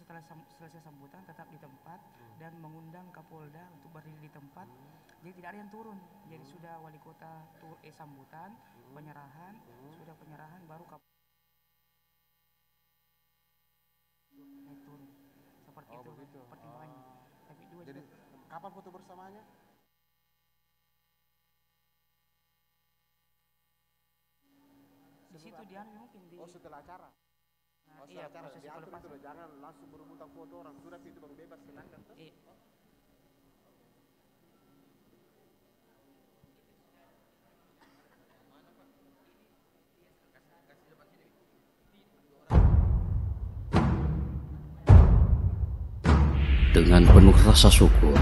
setelah selesai sambutan tetap di tempat dan mengundang Kapolda untuk berdiri di tempat. Jadi tidak ada yang turun. Jadi sudah wali kota sambutan, penyerahan, sudah penyerahan baru naik turun. Seperti itu begitu. pertimbangannya. Tapi Jadi kapan foto bersamanya? Di situ dia mungkin di setelah acara. iya, Acara proses diatur itu pelepasan. loh, jangan langsung berebutan foto orang. Sudah itu bang bebas silakan. Iya. Dengan penuh rasa syukur,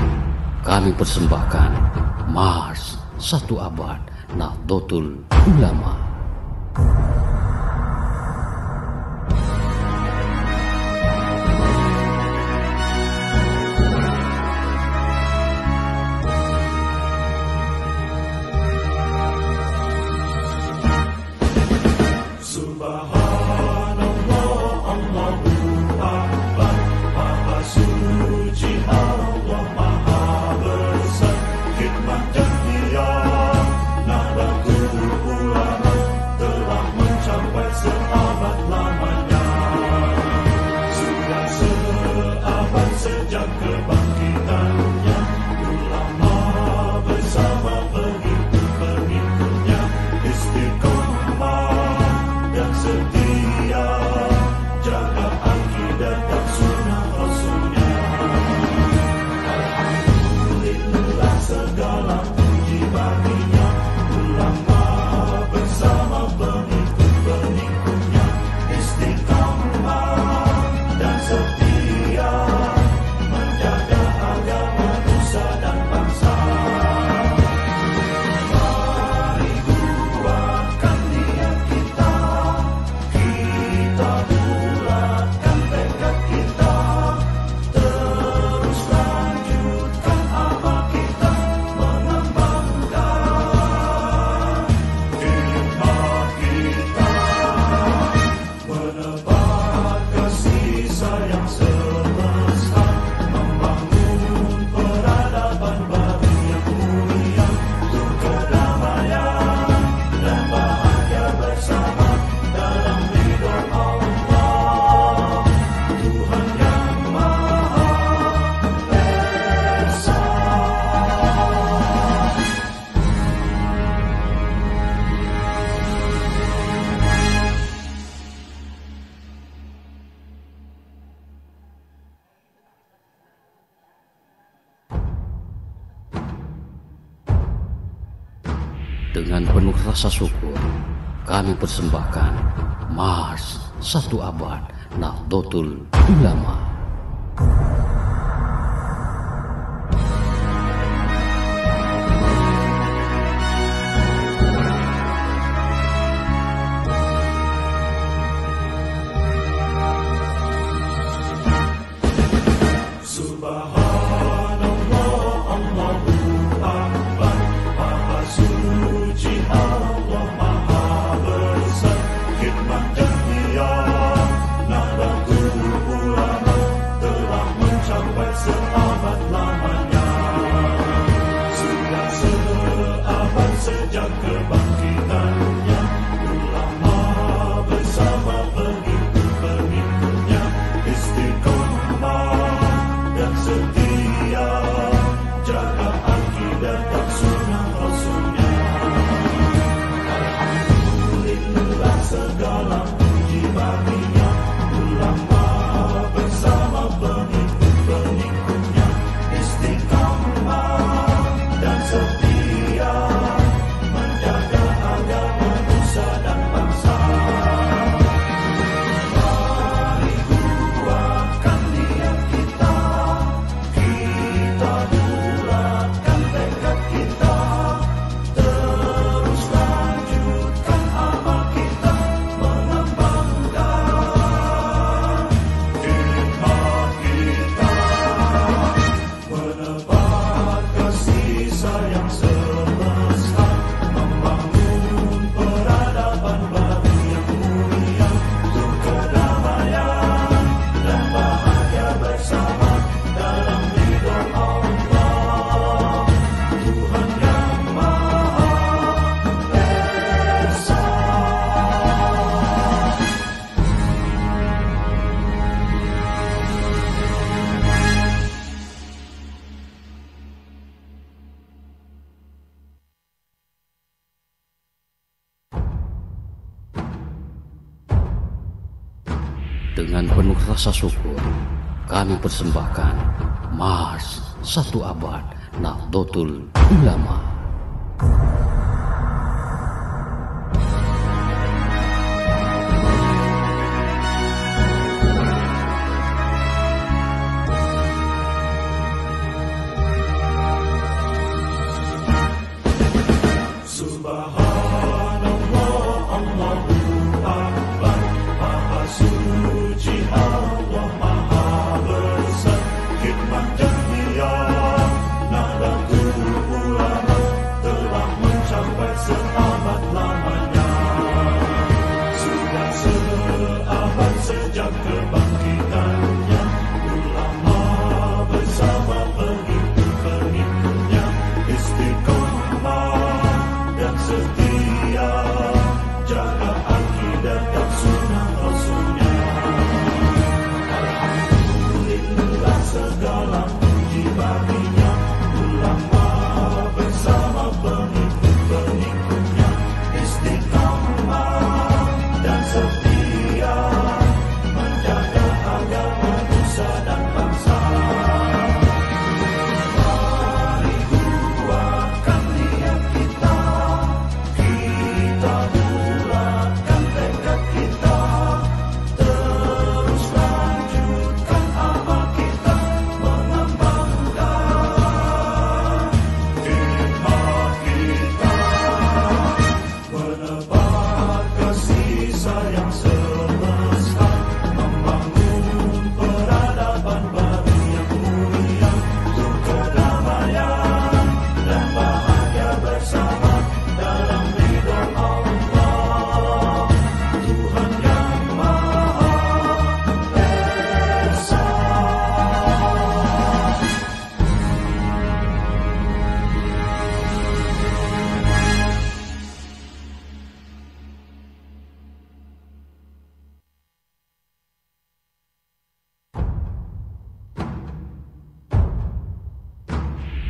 kami persembahkan Mars 1 Abad Nahdlatul Ulama. Dengan penuh rasa syukur, kami persembahkan Mars 1 Abad Nahdlatul Ulama. Khidmat dunia, Nahdlatul Ulama telah Dengan penuh rasa syukur, kami persembahkan Mars 1 Abad Nahdlatul Ulama.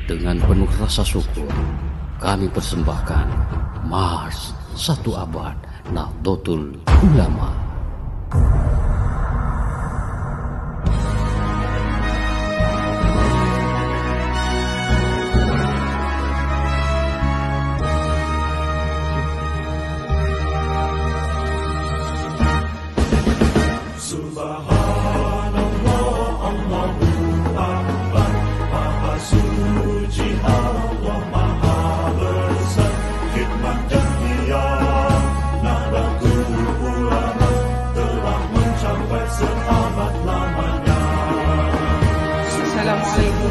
Dengan penuh rasa syukur, kami persembahkan Mars 1 Abad Nahdlatul Ulama. Assalamualaikum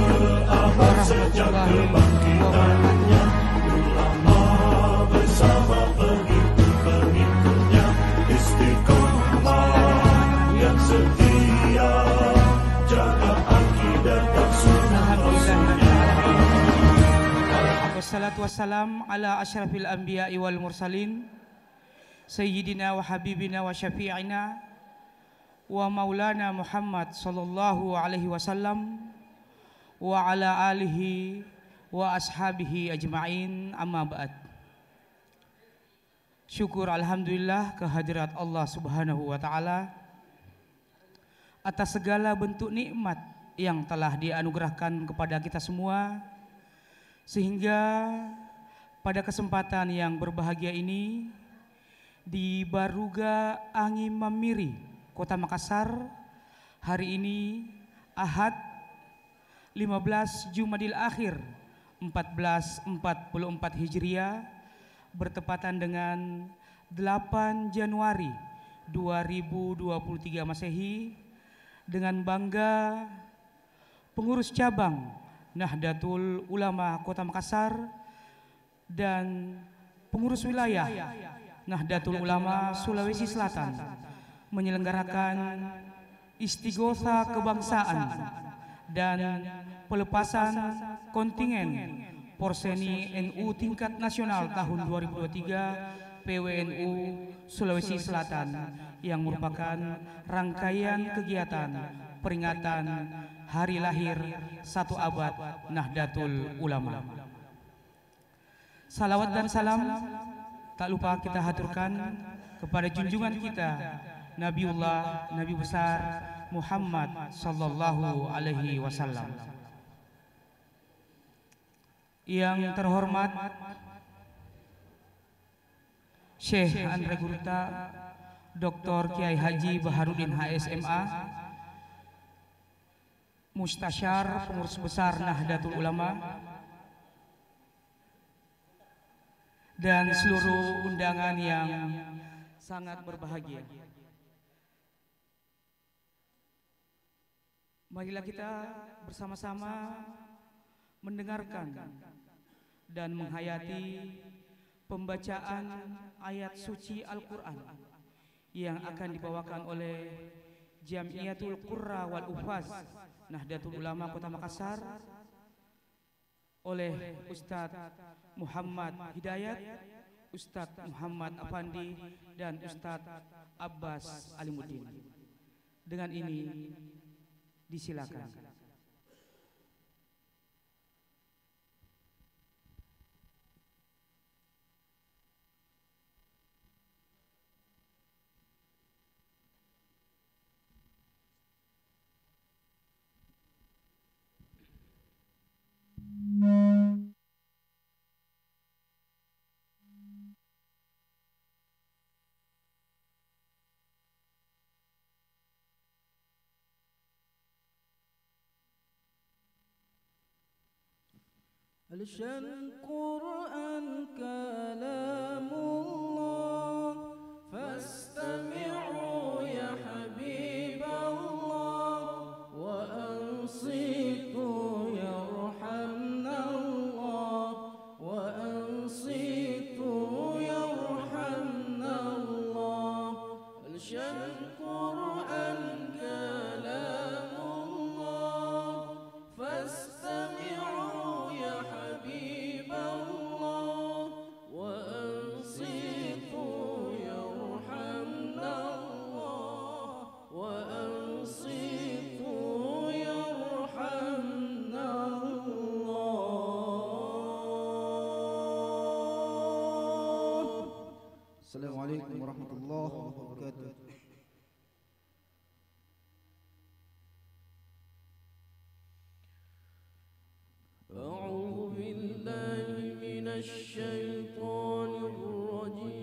warahmatullahi wabarakatuh. Wassalatu wassalam ala asyrafil anbiya'i wal mursalin sayyidina wa habibina wa syafi'ina wa maulana Muhammad sallallahu alaihi wasallam wa ala alihi wa ashabihi ajma'in, amma ba'd. Syukur alhamdulillah kehadirat Allah subhanahu wa ta'ala atas segala bentuk nikmat yang telah dianugerahkan kepada kita semua, sehingga pada kesempatan yang berbahagia ini di Baruga Angin Mamiri, Kota Makassar, hari ini Ahad 15 Jumadil Akhir 1444 Hijriah, bertepatan dengan 8 Januari 2023 Masehi, dengan bangga pengurus cabang Nahdlatul Ulama Kota Makassar dan pengurus wilayah Nahdlatul Ulama Sulawesi Selatan menyelenggarakan istighosa kebangsaan dan pelepasan kontingen Porseni NU tingkat nasional tahun 2023 PWNU Sulawesi Selatan, yang merupakan rangkaian kegiatan peringatan hari lahir 1 Abad Nahdlatul Ulama. Salawat dan salam tak lupa kita haturkan kepada junjungan kita Nabiullah Nabi besar Muhammad sallallahu alaihi wasallam. Yang terhormat Syekh Andre Gurta Dr. Kiai Haji Baharudin HSMA, Mustasyar Pengurus Besar Nahdlatul Ulama, dan seluruh undangan yang sangat berbahagia. Marilah kita bersama-sama mendengarkan dan menghayati pembacaan ayat suci Al-Quran yang akan dibawakan oleh Jamiatul Qurra wal Ufaz Nahdlatul Ulama Kota Makassar oleh Ustadz Muhammad Hidayat, Ustadz Muhammad Afandi, dan Ustadz Abbas Alimuddin. Dengan ini disilakan. Al-Quran kalamullah fastami'u ya habiballah wa ansitu yarhamnallah wa ansitu yarhamnallah. Al-Quran kalamullah fastami'u Assalamualaikum warahmatullahi wabarakatuh. A'udzu billahi minasy syaithanir rajim.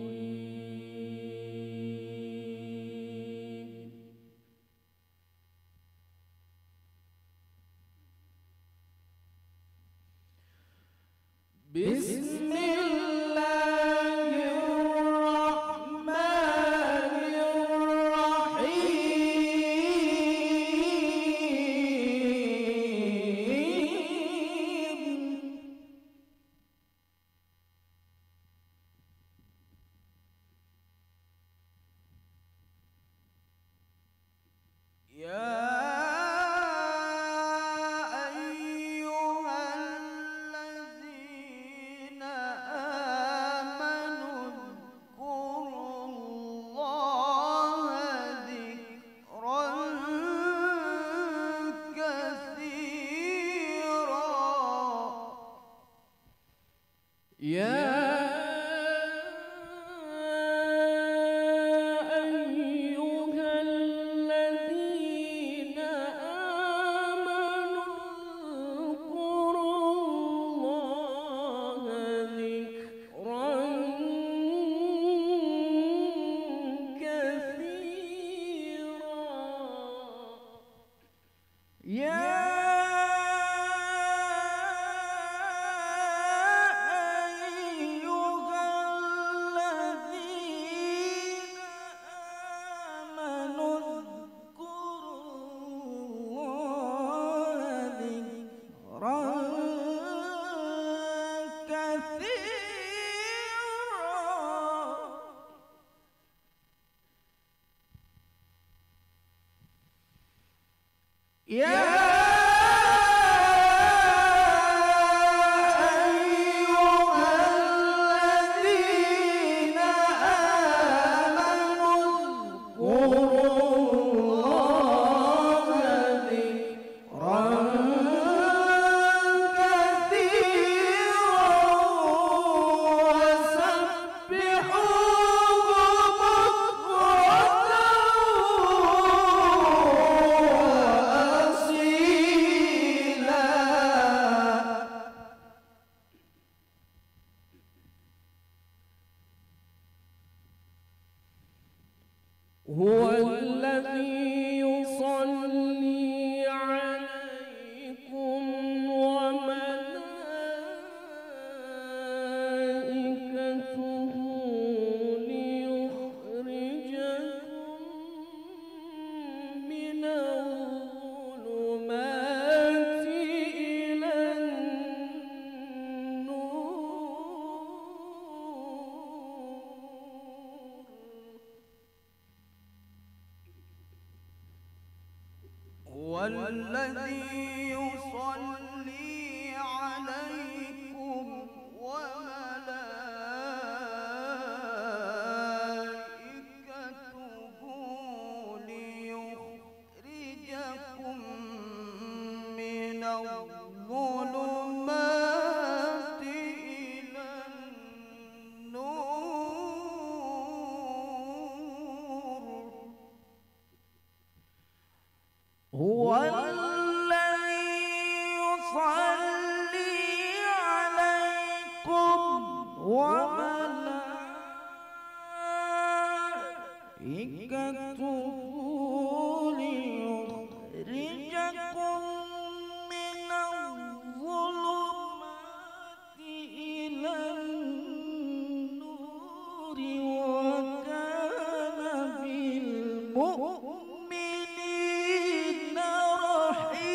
هو الذي يصلي عليكم وملائكته ليخرجكم من الظلمات إلى والذي يصلي عليكم وملائكته ليخرجكم من الظلمات إلى النور هو الذي يصلي عليكم وملائكته ليخرجكم من الظلمات إلى النور وكان بالمؤمنين رحيما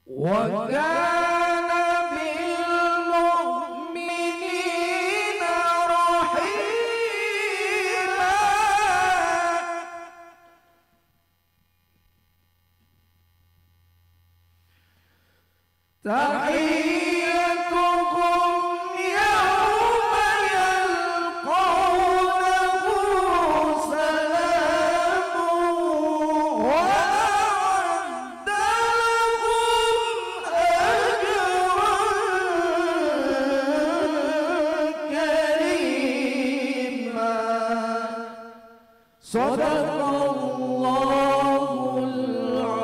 وكان بالمؤمنين رحيما تحيتهم يوم يلقونه سلام وأعد لهم أجرا كريما صدق الله العظيم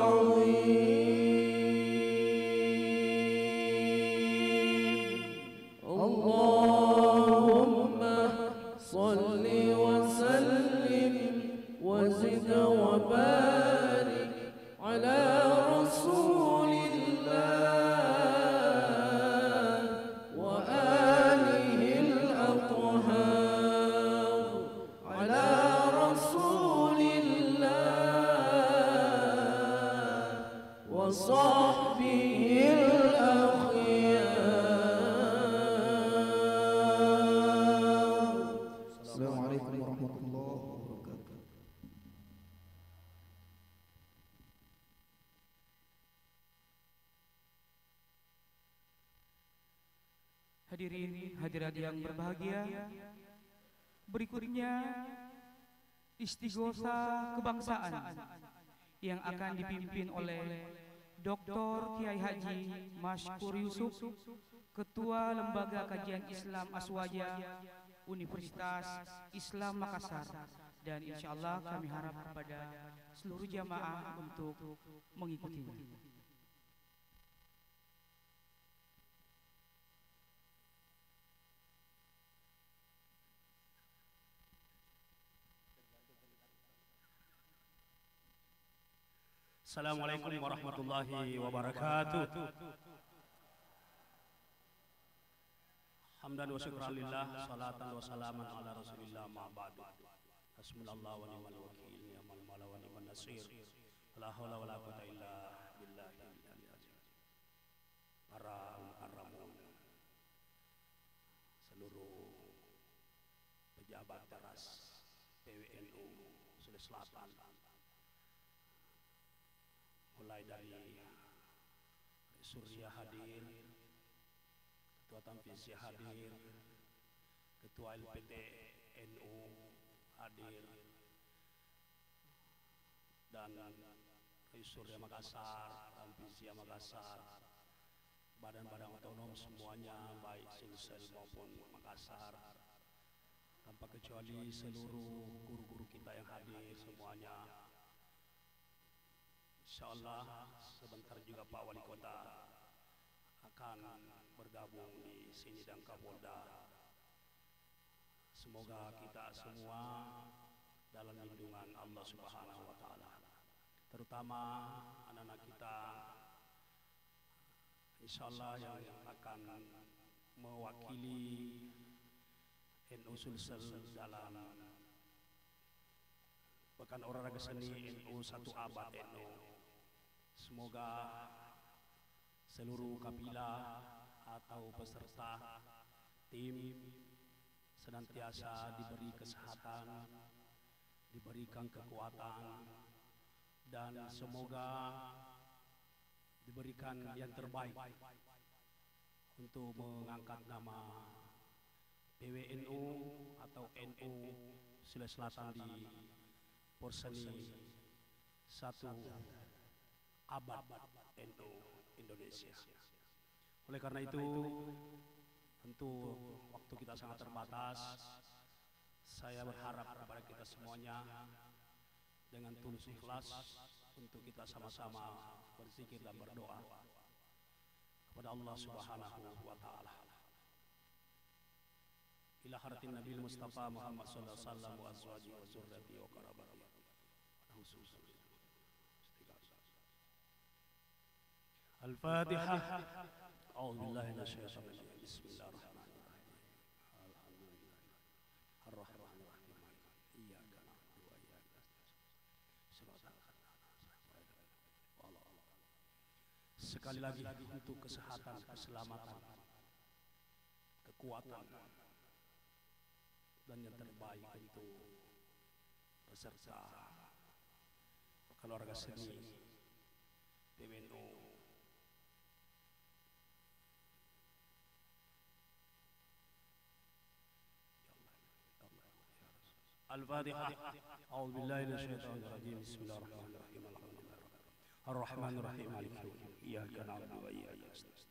اللهم صل وسلم وزد وبارك على رسول الله وآله الأطهار على رسول الله وصحبه الأخيار. Assalamualaikum warahmatullahi wabarakatuh. Hadirin hadirat yang berbahagia, berikutnya istighosa kebangsaan yang akan dipimpin oleh Dr. Kiai Haji Mashkur Yusuf, Ketua Lembaga Kajian Islam Aswaja Universitas Islam Makassar, dan insyaallah kami harap kepada seluruh jamaah untuk mengikutinya. Assalamualaikum warahmatullahi wabarakatuh. Hamdan wa syukran lillah, salatan wa salaman ala rasulillah ma ba'du. Hasbunallahu wa ni'mal wakil, ni'mal mawla wa ni'man nasir. La haula wa la quwwata illa billahil aliyyil azim. Para mukarramun, seluruh pejabat teras PWNU Sulawesi Selatan, mulai dari Surya hadir, Ketua Tanfisya hadir, Ketua LPT NU hadir, dan Surya Makassar, Tanfisya Makassar, badan-badan otonom semuanya, baik Sulsel maupun Makassar, tanpa kecuali seluruh guru-guru kita yang hadir semuanya. InsyaAllah sebentar juga Pak Wali Kota akan bergabung bergabung di sini dan Kapolda. Semoga kita semua dalam lindungan Allah Subhanahu wa taala. Terutama anak-anak kita insyaallah yang akan mewakili NU Sulsel dalam Pekan Olahraga Seni NU 1 Abad NU. Semoga seluruh kabilah atau peserta tim senantiasa diberi kesehatan, diberikan kekuatan, dan semoga diberikan yang terbaik untuk mengangkat nama PWNU atau NU Sulawesi Selatan di Porseni 1 Abad NU Indonesia. Oleh karena itu, tentu waktu kita sangat terbatas. Saya berharap kepada kita semuanya dengan tulus ikhlas untuk kita sama-sama berzikir dan berdoa kepada Allah Subhanahu wa taala. Ila haratin Nabi Mustafa Muhammad sallallahu alaihi wasallam wa azwajihi wa dzurriyyatihi wa qarabatihi. Al-Fatihah. A'udzu billahi minasyaitonir rajim. Bismillahirrahmanirrahim. Alhamdulillah. Ar-Rahmanir Rahim. Iyyaka na'budu wa iyyaka nasta'in. Sekali lagi untuk kesehatan, keselamatan, kekuatan, dan yang terbaik untuk peserta Pekan Olahraga Seni PWNU. Al-Fatihah. A'udzu billahi minasyaitonir rajim. Bismillahirrahmanirrahim. Ar-Rahmanir Rahim. Maliki yaumiddin. Iyyaka na'budu wa iyyaka nasta'in.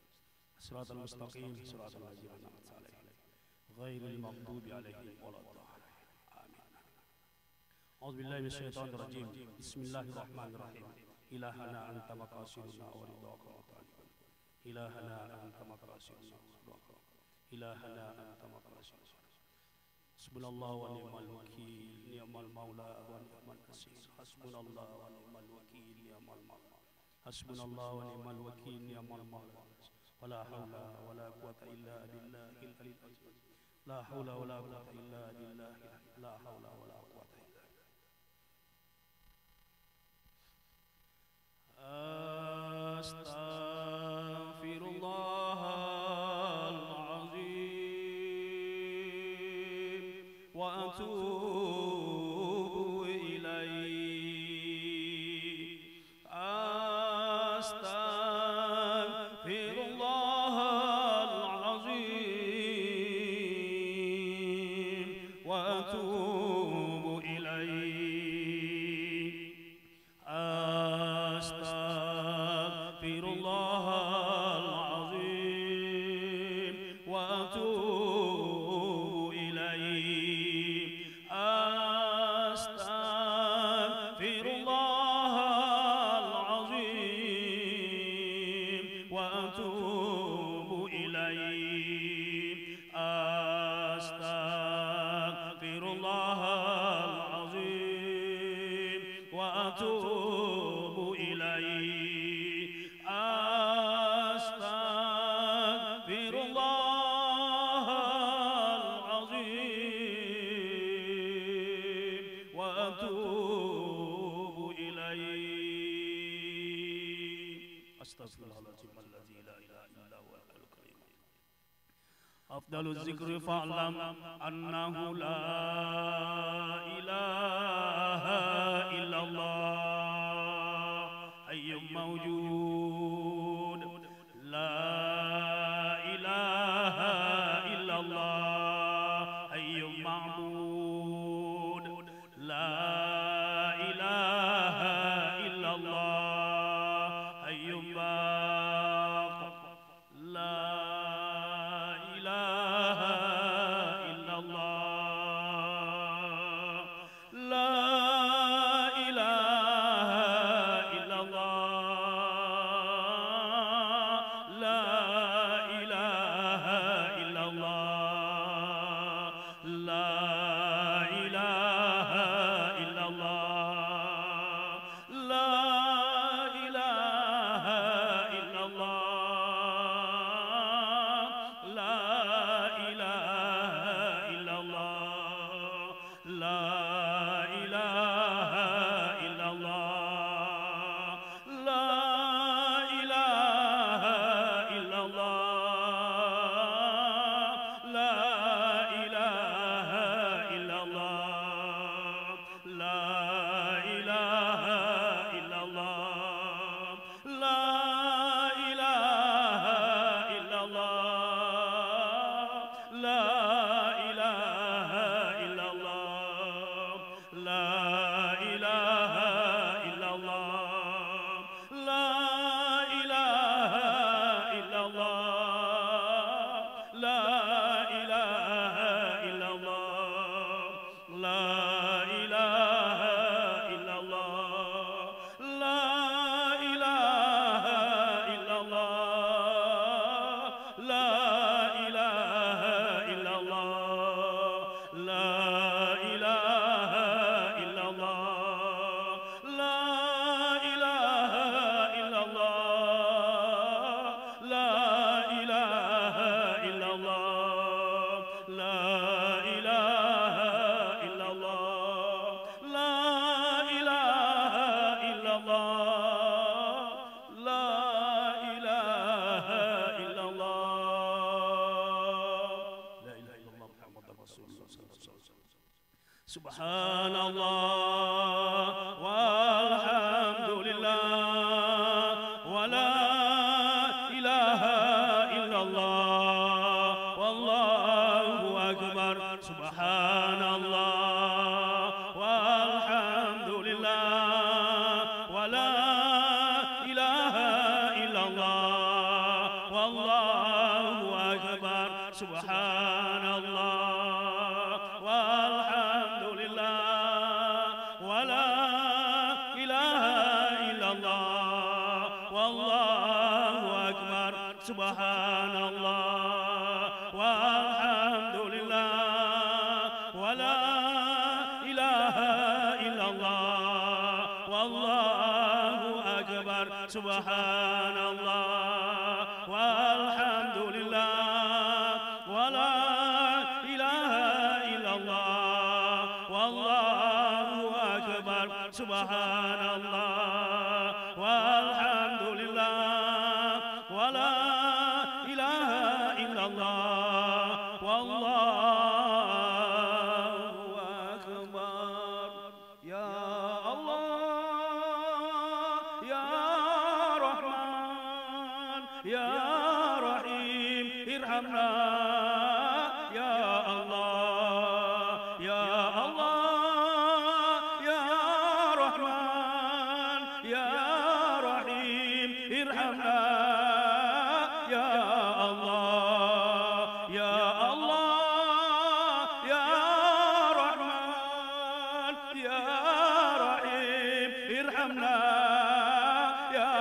Shiratal mustaqim, shiratal ladzina an'amta 'alaihim, ghairil maghdubi 'alaihim waladdallin. Amin. A'udzu billahi minasyaitonir rajim. Bismillahirrahmanirrahim. Ilahana anta maqasiduna wa ridwaka wa ta'ala. Ilahana anta maqasiduna wa ridwaka. Ilahana anta maqasiduna. Hasbunallah wa ni'mal wakil, ni'mal maula wa ni'mal nasir. Hasbunallah wa ni'mal wakil, ni'mal maula. Hasbunallah wa ni'mal wakil, ni'mal maula. Wala haula wala quwwata illa billahil aliyyil azim. La haula wala quwwata illa billah. La haula wala quwwata illa billah. Astaghfirullahal azim wa atubu ilaih. Astaghfirullahal azim wa atubu ilaih. Astaghfirullahal azim wa atubu ilaih. Astaghfirullahal azim wa atubu ilaih. Astaghfirullahal azim wa atubu ilaih. Astaghfirullahal azim wa atubu ilaih. Astaghfirullahaladzim alladzi la ilaha illa huwal hayyul qayyum. Afdalu dzikri fa'lam annahu la ilaha illallah hayyun mawjud. La ilaha illallah hayyun ma'bud. La ilaha illallah hayyun baq. La ilaha illallah. La ilaha لا إله إلا الله لا إله إلا الله لا إله إلا الله لا إله إلا الله لا إله إلا الله لا إله إلا الله لا إله إلا الله لا إله إلا الله محمد رسول الله صلى الله عليه وسلم سبحان الله والحمد لله ولا إله إلا الله والله أكبر سبحان الله والحمد لله ولا إله إلا الله والله أكبر سبحان الله والحمد لله ولا إله إلا الله والله أكبر سبحان الله والحمد لله ولا إله إلا الله والله أكبر سبحان الله والحمد لله ولا إله إلا الله والله أكبر سبحان الله والحمد لله ولا إله إلا الله والله أكبر يا الله يا رحمن يا رحيم ارحمنا يا الله يا الله يا رحمن يا رحيم ارحمنا يا الله يا الله يا رحمن يا رحيم ارحمنا يا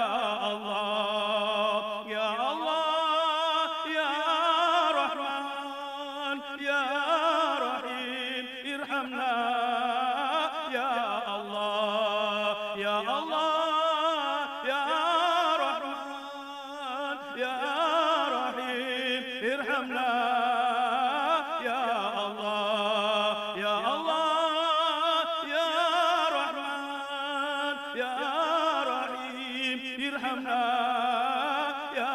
الله يا الله يا رحمن يا رحيم ارحمنا يا الله يا الله يا رحمن يا رحيم ارحمنا يا الله يا الله يا رحمن يا رحيم ارحمنا يا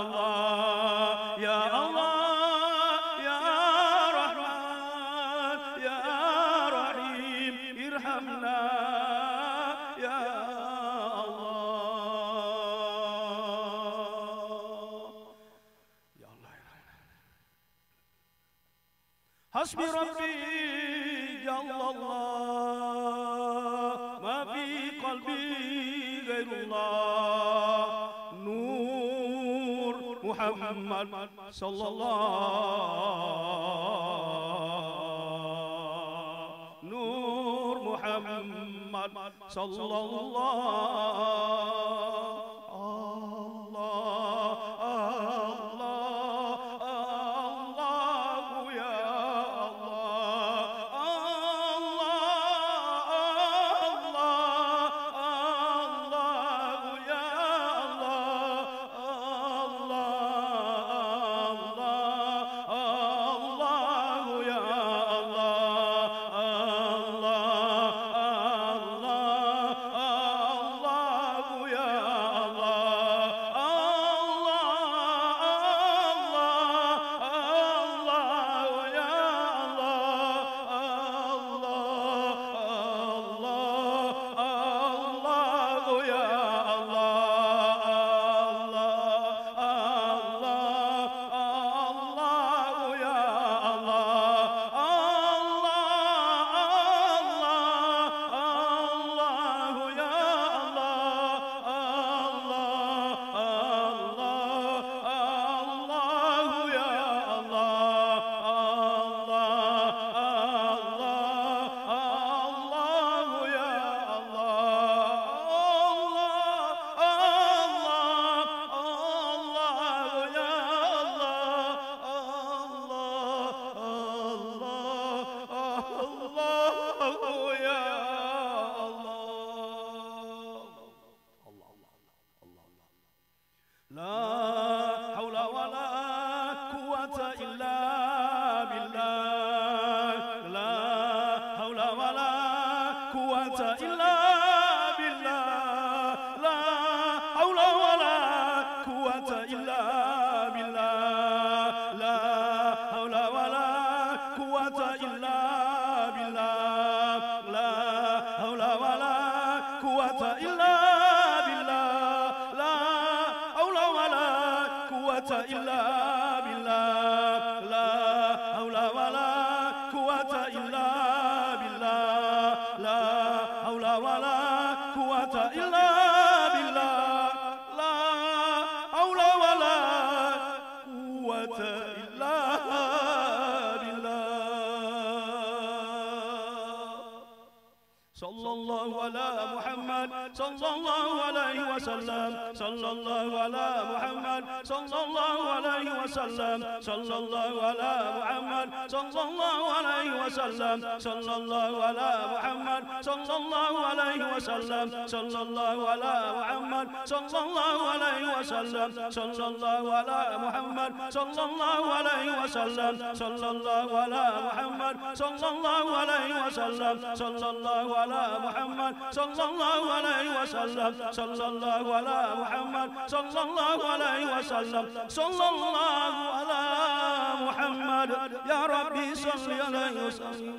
الله يا الله يا رحمن يا رحيم ارحمنا يا الله يا الله ارحمنا حسبي ربي جل الله ما في قلبي غير الله نور محمد صلى الله نور محمد صلى الله quwwata illa billah. La haula wala quwwata illa billah. La haula wala quwwata illa billah. La haula wala quwwata illa billah. La haula wala quwwata illa billah. La haula wala quwwata illa billah. La haula wala quwwata illa billah. La haula wala quwwata illa billah. Sallallahu ala Muhammad sallallahu alaihi wasallam. Sallallahu ala Muhammad sallallahu alaihi wasallam. Sallallahu ala Muhammad sallallahu alaihi wasallam. Sallallahu ala Muhammad sallallahu alaihi wasallam. Sallallahu ala Muhammad sallallahu alaihi wasallam. Sallallahu ala Muhammad sallallahu alaihi wasallam. Sallallahu ala Muhammad sallallahu alaihi wasallam. Sallallahu ala Muhammad sallallahu alaihi wasallam. Sallallahu ala Muhammad sallallahu alaihi wasallam. Sallallahu ala Muhammad ya Rabbi salli alaihi wasallam.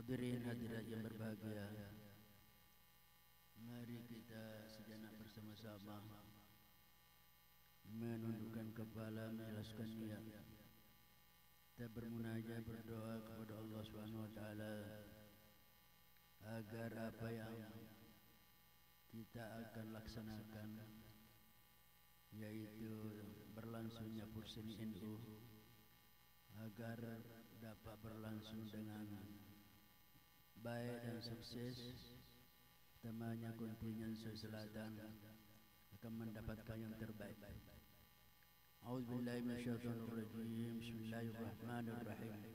Hadirin hadirat yang berbahagia, mari kita sejenak bersama-sama menundukkan kepala, mengikhlaskan niat. Kita bermunajat, berdoa kepada Allah Subhanahu wa taala agar apa yang kita akan laksanakan, yaitu berlangsungnya Purseni NU, agar dapat berlangsung dengan baik dan sukses. Temannya kontingen Sulawesi Selatan akan mendapatkan yang terbaik. A'udzubillahi minasyaitonirrajim. Bismillahirrahmanirrahim.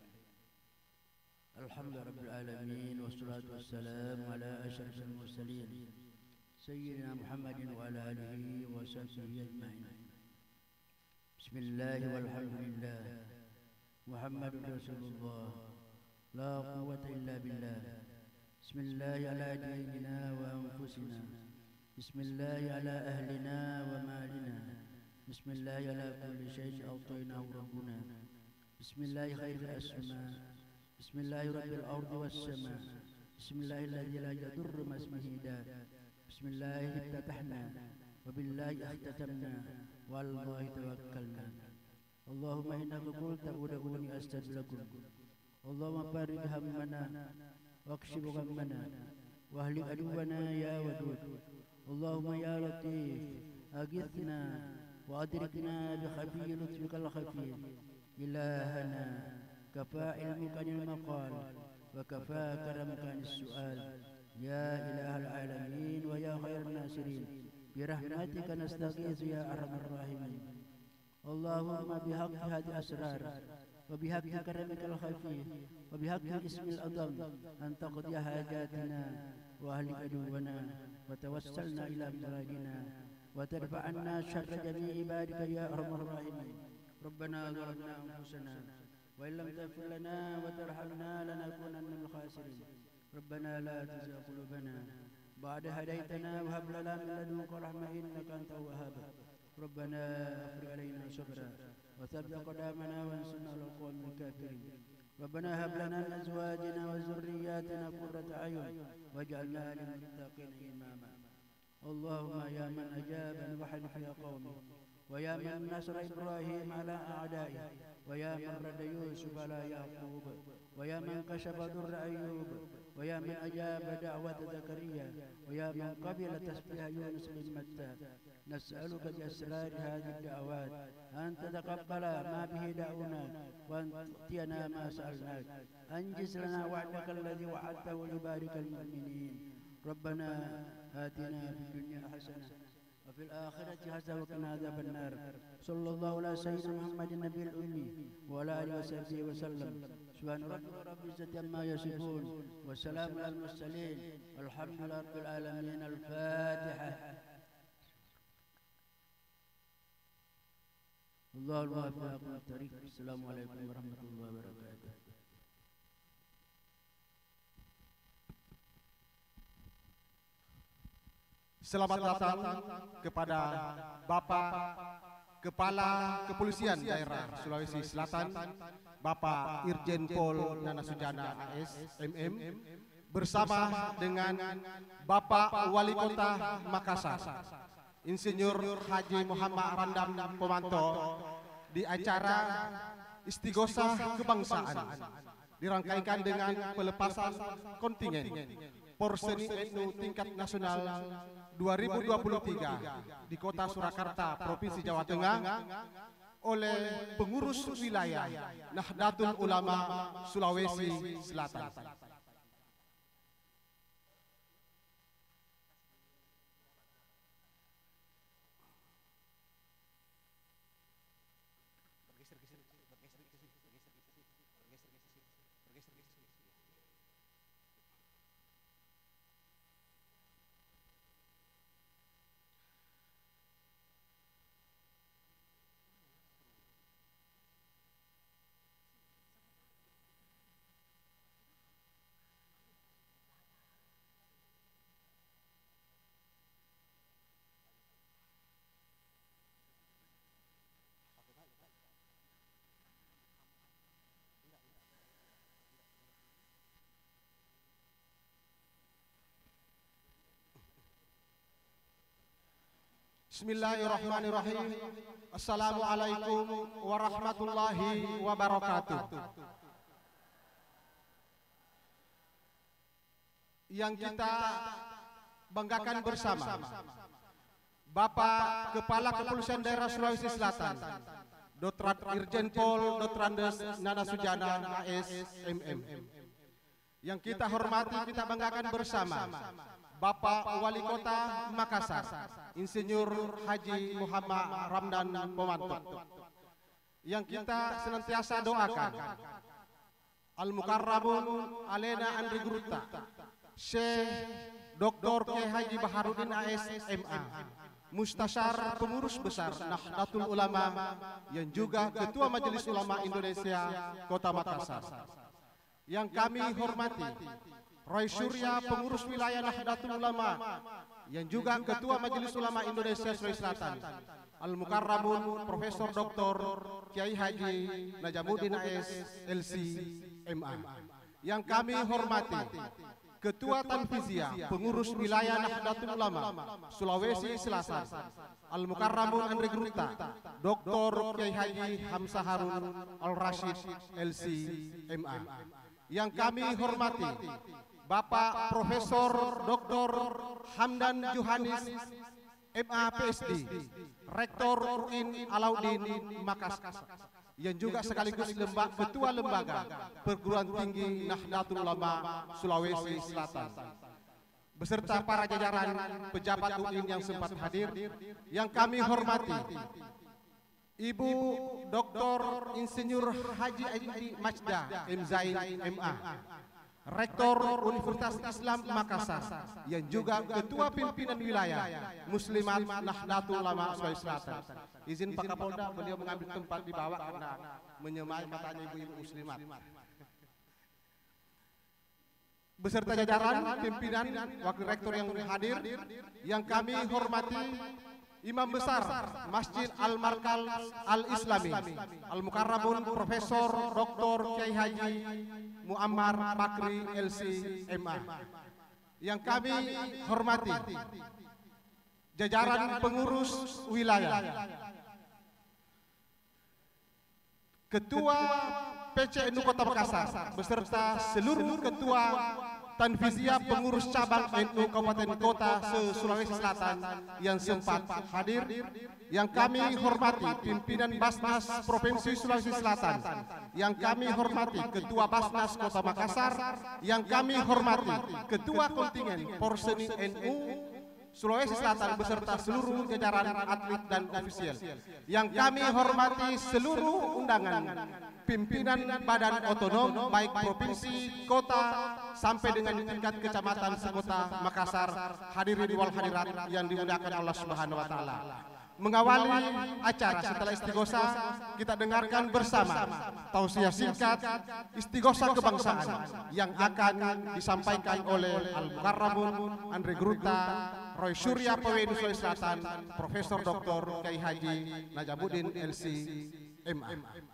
Alhamdulillahirabbil alamin wassalatu wassalamu ala asyrafil mursalin sayyidina Muhammadin wa ala alihi wa sahbihi ajma'in. Bismillah walhamdulillah Muhammadur Rasulullah. لا قوة إلا بالله. بسم الله على ديننا وأنفسنا. بسم الله على أهلنا ومالنا. بسم الله على كل شيء أعطيناه ربنا. بسم الله خير الأسماء. بسم الله رب الأرض والسماء. بسم الله الذي لا يضر مع اسمه داء. بسم الله افتتحنا وبالله اختتمنا وعلى الله توكلنا. اللهم إنك قلت ادعوني أستجب لكم. اللهم فرج همنا واكشف غمنا واهلك عدونا يا ودود. اللهم يا لطيف أغثنا وأدركنا بخفي لطفك الخفي. إلهنا كفى علمك عن المقال وكفى كرمك عن السؤال. يا إله العالمين ويا خير الناصرين برحمتك نستغيث يا أرحم الراحمين. اللهم بحق هذه الأسرار وبحق كرمك الخفي وبحق اسم الأعظم أن تقضي حاجاتنا وأهل عدونا وتوسلنا إلى مرادنا وترفع عنا شر جميع عبادك يا أرحم الراحمين. ربنا ظلمنا أنفسنا وإن لم تغفر لنا وترحمنا لنكونن من الخاسرين. ربنا لا تزغ قلوبنا بعد هديتنا وهب لنا من لدنك رحمة إنك أنت الوهاب. ربنا أفرغ علينا صبرا وثبت أقدامنا وانصرنا على القوم الكافرين. ربنا هب لنا من أزواجنا وذرياتنا قرة أعين واجعلنا للمتقين إماما. اللهم يا من أجاب الوحي في قومه ويا من نصر إبراهيم على أعدائه ويا من رد يوسف على يعقوب ويا من كشف ضر أيوب ويا من أجاب دعوة زكريا ويا من قبل تسبيح يونس بن متى. نسألك بأسرار هذه الدعوات أن تتقبل ما به دعوناك وأن تؤتينا ما سألناك. أنجز لنا وعدك الذي وعدته لبارك المؤمنين. ربنا آتنا في الدنيا حسنة وفي وفي الآخرة حسنة وقنا عذاب النار صلى الله على سيدنا محمد النبي الأمي وعلى آله وصحبه وسلم سبحان ربك رب العزة عما يصفون والسلام على المرسلين والحمد لله رب العالمين. الفاتحة. الله الموفق الطريق. السلام عليكم ورحمة الله وبركاته. Selamat datang kepada Bapak Kepala Kepolisian Daerah Sulawesi Selatan, Bapak Irjen Pol Nana Sujana AS MM, bersama dengan Bapak Wali Kota Makassar, Insinyur Haji Muhammad Ramdan Pomanto, di acara Istighosah Kebangsaan dirangkaikan dengan pelepasan kontingen Porseni NU tingkat nasional 2023 di Kota Surakarta, Provinsi Jawa Tengah oleh pengurus wilayah Nahdlatul Ulama Sulawesi Selatan. Bismillahirrahmanirrahim. Assalamualaikum warahmatullahi wabarakatuh. Yang kita banggakan bersama, Bapak Kepala Kepolisian Daerah Sulawesi Selatan, Dr. Irjen Pol Dr. Andes Nana Sujana AS MM. Yang kita hormati, kita banggakan bersama, Bapak Wali Kota Makassar, Insinyur Haji Muhammad Ramdan Pomanto. Yang kita senantiasa doakan, Al-Mukarramun Alena Andri Guruta, Syekh Dr. Kiai Haji Baharudin AS MA, Mustasyar Pengurus Besar Nahdlatul Ulama, yang juga Ketua Majelis Ulama Indonesia Kota Makassar. Yang kami hormati, Roy Surya, Pengurus Wilayah Nahdlatul Ulama, yang juga Ketua Majelis Ulama Indonesia Sulawesi Selatan, Al-Mukarramun Profesor Dr. Kiai Haji Najamuddin AS LC MA. Yang kami hormati, Ketua Tanfizia, Pengurus Wilayah Nahdlatul Ulama Sulawesi Selatan, Al-Mukarramun Andri Guruta, Dr. Kiai Haji Hamzah Harun Al-Rashid LC MA. Yang kami hormati, Bapak Profesor Dr. Hamdan Johanis MA PSD, Rektor UIN Alauddin Makassar, yang juga sekaligus Ketua Lembaga Perguruan Tinggi Nahdlatul Ulama Sulawesi Selatan, beserta para jajaran pejabat UIN yang sempat hadir. Yang kami hormati, Ibu Dr. Insinyur Haji Edi Majda M. Zain MA, Rektor Universitas Islam Makassar, yang juga Ketua Pimpinan Wilayah Muslimat Nahdlatul Ulama Sulawesi Selatan. Izin Pak Kapolda, beliau mengambil tempat di bawah karena menyemai katanya ibu-ibu muslimat. Beserta jajaran pimpinan wakil rektor yang hadir, yang kami hormati, Imam Besar Masjid Al-Markal Al-Islami, Al-Mukarramun Profesor Dr. Kiai Haji Muammar Bakri LC MA. Yang kami hormati, jajaran pengurus wilayah, Ketua PCNU Kota Makassar, beserta seluruh Ketua Tanfizia Pengurus Cabang NU Kabupaten Kota se-Sulawesi Selatan yang sempat hadir. Yang kami hormati, pimpinan Basnas Provinsi Sulawesi Selatan. Yang kami hormati, Ketua Basnas Kota Makassar. Yang kami hormati, Ketua Kontingen Porseni NU Sulawesi Selatan beserta seluruh jajaran atlet dan ofisial. Yang kami hormati seluruh undangan, pimpinan badan otonom baik provinsi, kota, sampai dengan tingkat kecamatan sekota Makassar, hadirin wal hadirat yang dimuliakan Allah Subhanahu wa taala. Mengawali acara setelah istighosa, kita dengarkan bersama tausiah singkat istighosa kebangsaan yang akan disampaikan oleh Al-Mukarramun Andre Gruta, Roy Surya PWNU Sulawesi Selatan, Profesor Dr. Kiai Haji Najamuddin LC MA.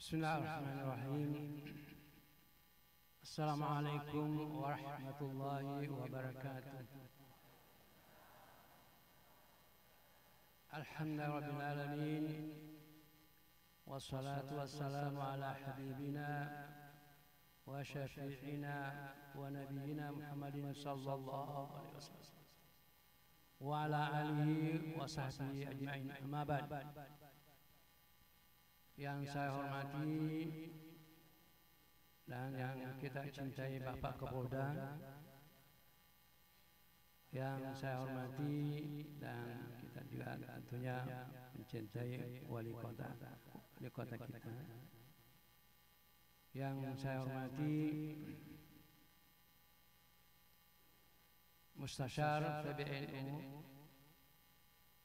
Bismillahirrahmanirrahim. Assalamualaikum warahmatullahi wabarakatuh. Alhamdulillahirabbil alamin. Wassalatu wassalamu ala habibina wa syafi'ina wa nabiyyina Muhammadin sallallahu alaihi wasallam wa ala alihi wa sahbihi ajma'in. Amma ba'd. Yang saya hormati dan yang kita cintai Bapak Kapolda, yang saya hormati dan kita juga tentunya mencintai wali kota kita, yang saya hormati Mustasyar PBNU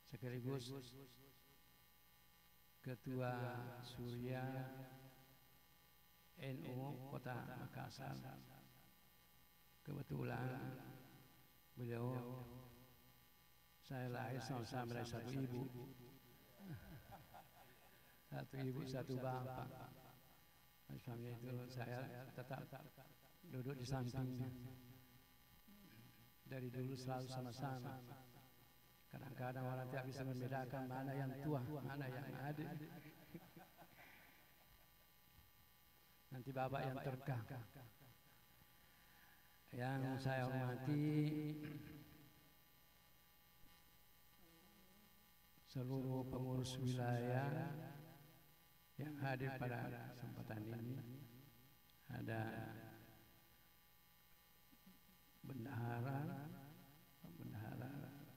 sekaligus Ketua Surya NU Kota Makassar. Kebetulan beliau saya lahir sama-sama dari satu ibu, satu bapak. Suami itu saya tetap duduk di sampingnya. Dari dulu selalu sama-sama. Kadang-kadang orang tidak bisa membedakan mana yang tua, mana yang adik. Nanti bapak yang terkah. Yang saya hormati seluruh pengurus wilayah yang hadir pada kesempatan ini. Ada bendahara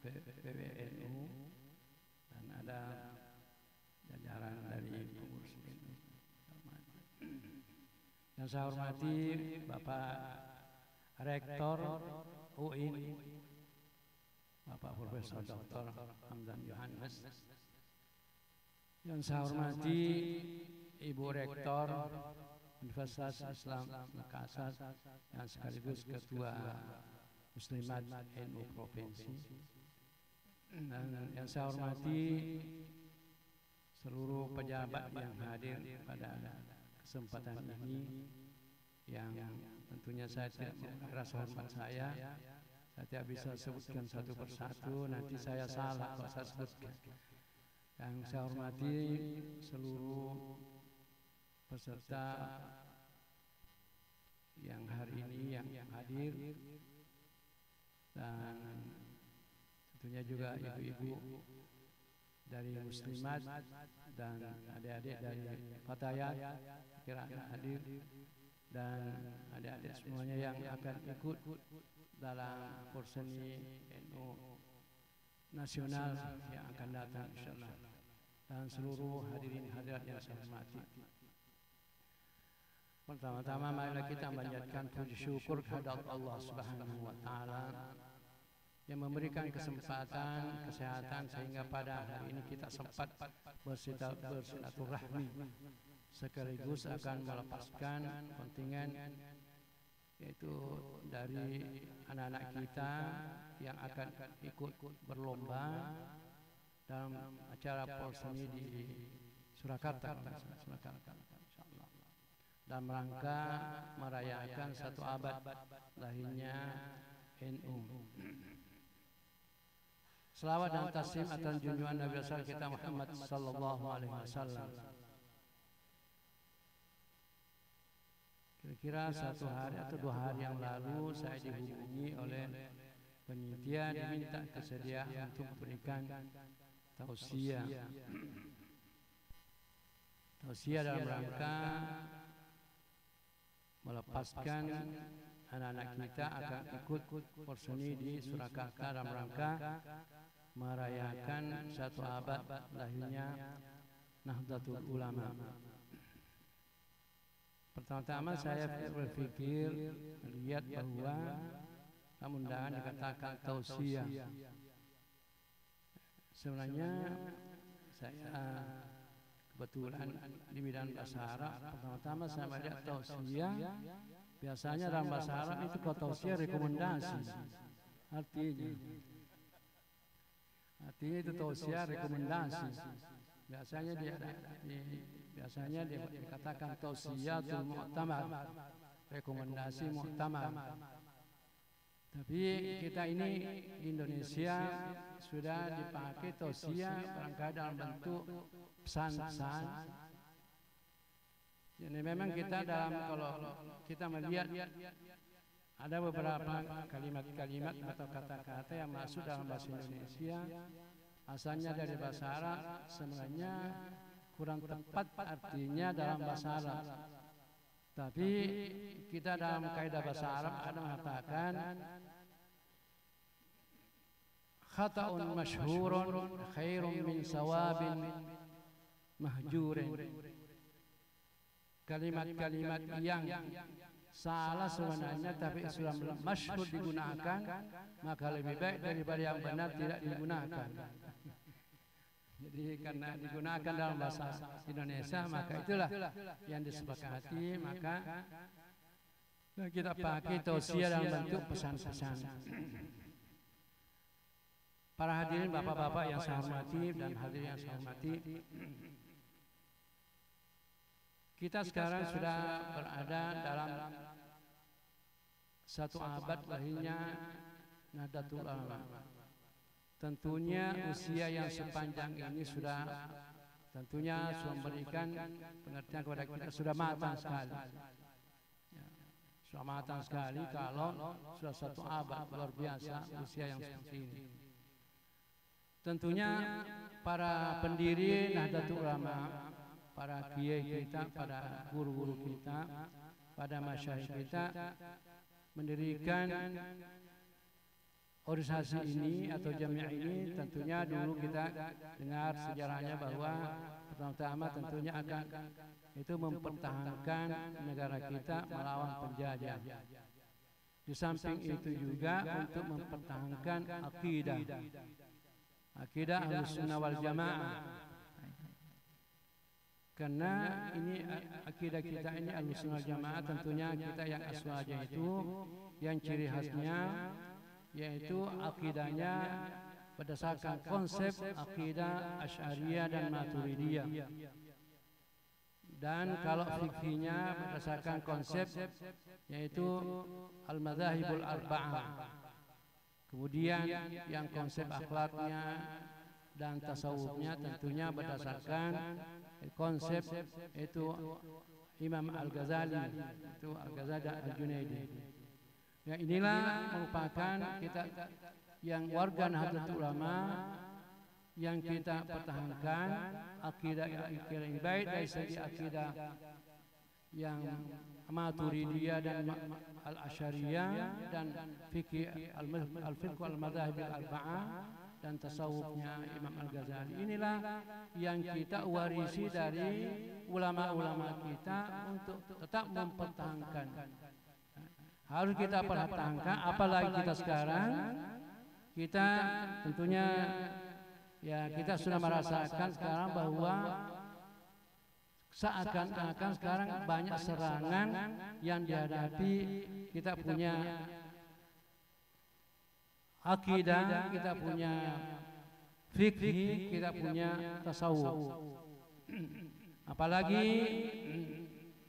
PWNU dan ada jajaran dari pengurus NU. Yang saya hormati Bapak Rektor UIN, Bapak Profesor Dr. Hamdan Yohanes. Yang saya hormati Ibu Rektor Universitas Islam Makassar yang sekaligus Ketua Muslimat NU Provinsi. Dan yang saya hormati seluruh pejabat yang hadir pada kesempatan ini, yang tentunya saya tidak merasa hormat saya tidak bisa sebutkan satu persatu, nanti saya salah kalau saya sebutkan. Yang saya hormati seluruh peserta yang hari ini yang hadir, dan tentunya juga ibu-ibu dari Muslimat dan adik-adik dari Fatayat kira hadir, dan adik-adik semuanya yang akan ikut dalam porseni NU nasional yang akan datang insyaallah, dan seluruh hadirin hadirat yang saya hormati. Pertama-tama marilah kita menjadikan puji syukur kepada Allah Subhanahu wa taala yang memberikan kesempatan, kesehatan sehingga pada hari ini kita sempat bersilaturahmi sekaligus akan melepaskan kontingen, yaitu dari anak-anak kita yang akan ikut berlomba dalam acara porseni di Surakarta, insyaallah, dalam rangka merayakan 1 abad lahirnya NU. selawat dan taslim atas junjungan Nabi besar kita Muhammad sallallahu alaihi wasallam. Kira-kira 1 hari atau 2 hari yang lalu saya dihubungi oleh penitia, diminta kesediaan untuk memberikan tausiah dalam rangka melepaskan anak-anak kita akan ikut berseni di Surakarta dalam rangka merayakan 1 abad lahirnya Nahdlatul Ulama. Pertama-tama saya berpikir melihat bahwa mudah-mudahan dikatakan tausiah. Sebenarnya saya kebetulan di bidang bahasa Arab. Pertama-tama saya melihat tausiah. Biasanya dalam bahasa Arab itu kalau tausiah rekomendasi. Artinya itu tausiah rekomendasi. Biasanya dikatakan tausiyatul mu'tamad, rekomendasi mu'tamad. Tapi kita ini di Indonesia sudah dipakai tausiah barangkali dalam bentuk pesan-pesan. Jadi memang kita kalau kita melihat ada beberapa kalimat-kalimat atau kata-kata yang masuk dalam bahasa Indonesia asalnya dari bahasa Arab sebenarnya kurang tepat artinya dalam bahasa Arab. Tapi kita dalam kaidah bahasa Arab ada mengatakan khata'un masyhurun khairun min sawabin mahjurin. Kalimat-kalimat yang salah sebenarnya tapi sudah masyhur digunakan maka lebih baik daripada yang benar tidak digunakan. Jadi karena digunakan dalam bahasa Indonesia maka itulah yang disepakati, maka kita pakai tausiah dalam bentuk pesan-pesan. Para hadirin bapak-bapak yang saya hormati dan hadirin yang saya hormati, kita sekarang sudah berada dalam 1 abad lahirnya Nahdlatul Ulama. Tentunya usia yang sepanjang ini sudah memberikan pengertian kepada kita sudah matang sekali. Sudah matang sekali kalau sudah 1 abad, luar biasa usia yang seperti ini. Tentunya para pendiri Nahdlatul Ulama, para kiai kita, para guru-guru kita, pada masyayikh kita mendirikan organisasi ini atau jamiah ini. Tentunya dulu kita dengar sejarahnya bahwa pertama-tama tentunya akan itu mempertahankan negara kita melawan penjajah. Di samping itu juga untuk mempertahankan akidah Ahlussunnah wal Jamaah. Karena ini akidah kita ini Ahlussunnah wal Jamaah, tentunya kita yang aswaja itu yang ciri khasnya yaitu akidahnya berdasarkan konsep akidah Asy'ariyah dan Maturidiyah. Dan kalau fikihnya berdasarkan konsep yaitu Al-Madzhabul Arba'ah. Kemudian yang konsep akhlaknya dan tasawufnya tentunya berdasarkan konsep itu Imam Al-Ghazali, itu Al-Ghazali dan Al-Junaidi. Ya, inilah merupakan kita yang warga Nahdlatul Ulama yang kita pertahankan akidah yang baik dari segi akidah yang Maturidiyah dan Al-Asy'ariyah dan fikih al-fiqh al-madzhab al-arba'ah dan tasawufnya Imam Al-Ghazali. Inilah yang kita warisi dari ulama-ulama kita untuk tetap mempertahankan. Harus kita pertahankan, apalagi kita sekarang kita tentunya ya kita sudah merasakan sekarang bahwa seakan-akan sekarang banyak serangan yang dihadapi. Kita punya akidah, kita punya fikih, kita punya tasawuf. Apalagi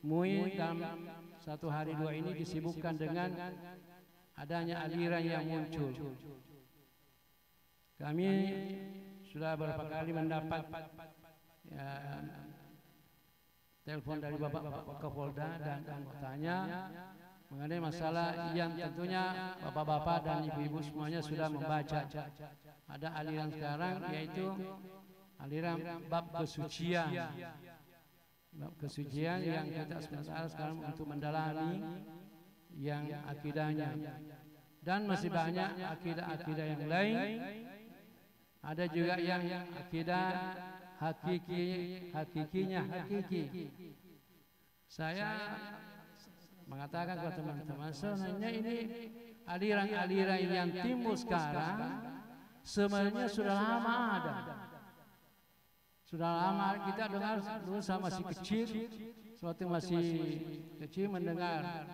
MUI dalam 1 hari 2 ini disibukkan dengan adanya aliran yang muncul. Kami sudah beberapa kali mendapat ya, telepon dari Bapak Kapolda dan anggotanya mengenai masalah yang tentunya bapak-bapak dan ibu-ibu semuanya sudah membaca. Ada aliran sekarang yaitu aliran bab kesucian. Bab kesucian yang kita sekarang untuk mendalami yang akidahnya. Dan masih banyak akidah-akidah yang lain. Ada juga yang akidah hakikinya hakiki. Saya mengatakan kepada teman-teman, sebenarnya ini aliran-aliran yang timbul sekarang sebenarnya sudah lama ada. Sudah lama kita dengar dulu sama masih kecil, suatu masih kecil mendengar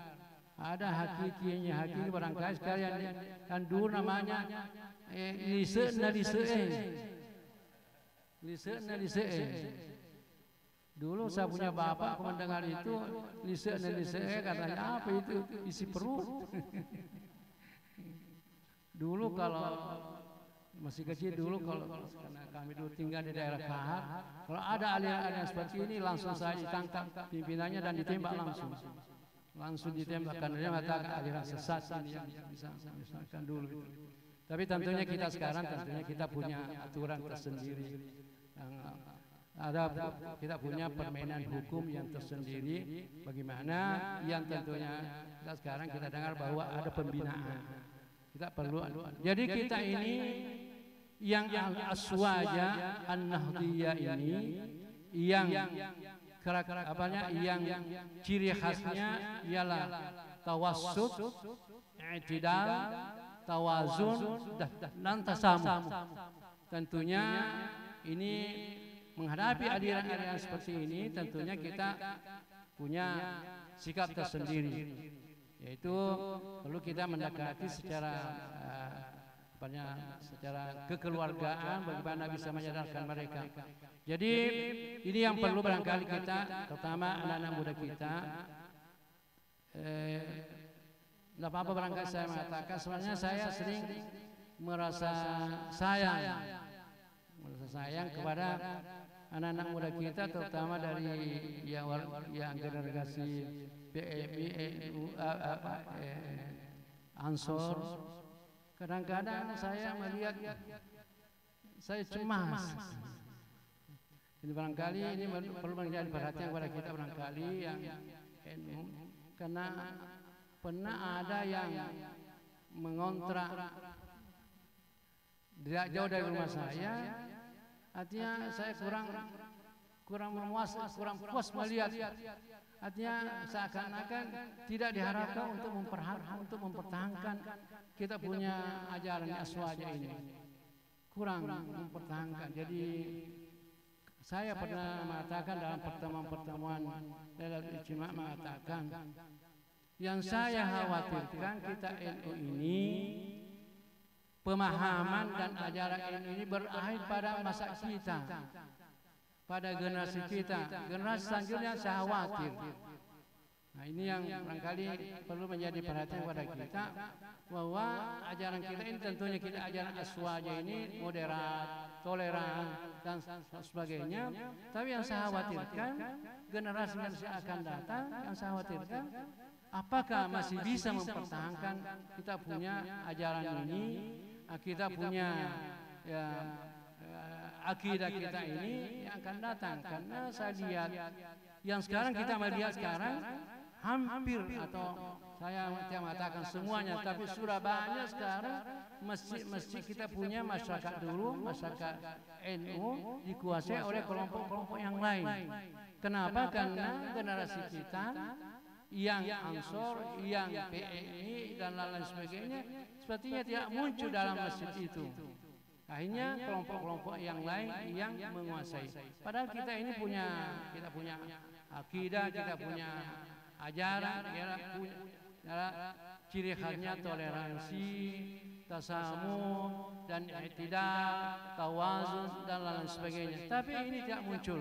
ada hakikinya, hakiki barangkali sekalian kan dulu namanya lise'na. Dulu saya punya bapak, aku mendengar itu lise'na, katanya apa itu, isi perut. Dulu kalau masih kecil dulu, kalau karena kami dulu tinggal di daerah Kahar, kalau ada aliran-aliran seperti ini langsung saya ditangkap pimpinannya dan ditembak langsung ditembak karena dia mengatakan aliran sesat ini yang bisa misalkan dulu itu. Tapi tentunya kita sekarang kita punya aturan tersendiri. Kita punya permainan hukum yang tersendiri. Bagaimana yang tentunya kita sekarang kita dengar bahwa ada pembinaan. Kita perlu. Jadi kita ini yang al-aswaja an-nahdiyah ini yang yang ciri khasnya ialah tawassut, i'tidal, tawazun dan tasamuh. Tentunya ini menghadapi aliran-aliran seperti ini tentunya kita punya sikap tersendiri, yaitu perlu kita mendekati secara secara kekeluargaan bagaimana bisa menyadarkan mereka. Jadi ini yang perlu barangkali kita, terutama anak-anak muda kita. Tidak apa-apa barangkali saya mengatakan, sebenarnya saya sering merasa sayang kepada anak-anak muda kita, terutama dari yang generasi PMI, Ansor. Kadang-kadang saya melihat, saya cemas. Ini barangkali ini perlu menjadi perhatian kepada kita barangkali yang karena pernah ada yang mengontrak tidak jauh dari rumah saya, artinya saya kurang puas melihat, artinya seakan-akan tidak diharapkan untuk mempertahankan kita punya ajaran aswaja ini, kurang mempertahankan. Jadi saya pernah mengatakan dalam pertemuan-pertemuan dalam ijma mengatakan, yang saya khawatirkan kita NU ini pemahaman dan ajaran NU ini berakhir pada masa kita, pada generasi kita, generasi selanjutnya saya khawatir. Nah ini yang barangkali perlu menjadi perhatian pada kita, bahwa ajaran kita ini tentunya kita ajaran aswaja ini moderat, toleran dan sebagainya. Tapi yang saya khawatirkan generasi yang akan datang, yang saya khawatirkan apakah masih bisa mempertahankan kita punya ajaran ini, kita punya akidah kita ini yang akan datang. Karena saya lihat yang sekarang kita melihat sekarang hampir, atau saya mengatakan semuanya, tapi sudah banyak sekarang masjid kita punya masyarakat dulu, masyarakat NU dikuasai oleh kelompok-kelompok yang lain. Kenapa? Karena generasi kita yang Ansor, yang PMI dan lain sebagainya sepertinya tidak muncul dalam masjid itu. Akhirnya kelompok-kelompok yang lain yang menguasai. Padahal kita ini punya akidah, kita punya ajaran, punya ciri khasnya toleransi, tasamuh dan i'tidal, tawazun dan lain sebagainya. Tapi ini tidak muncul.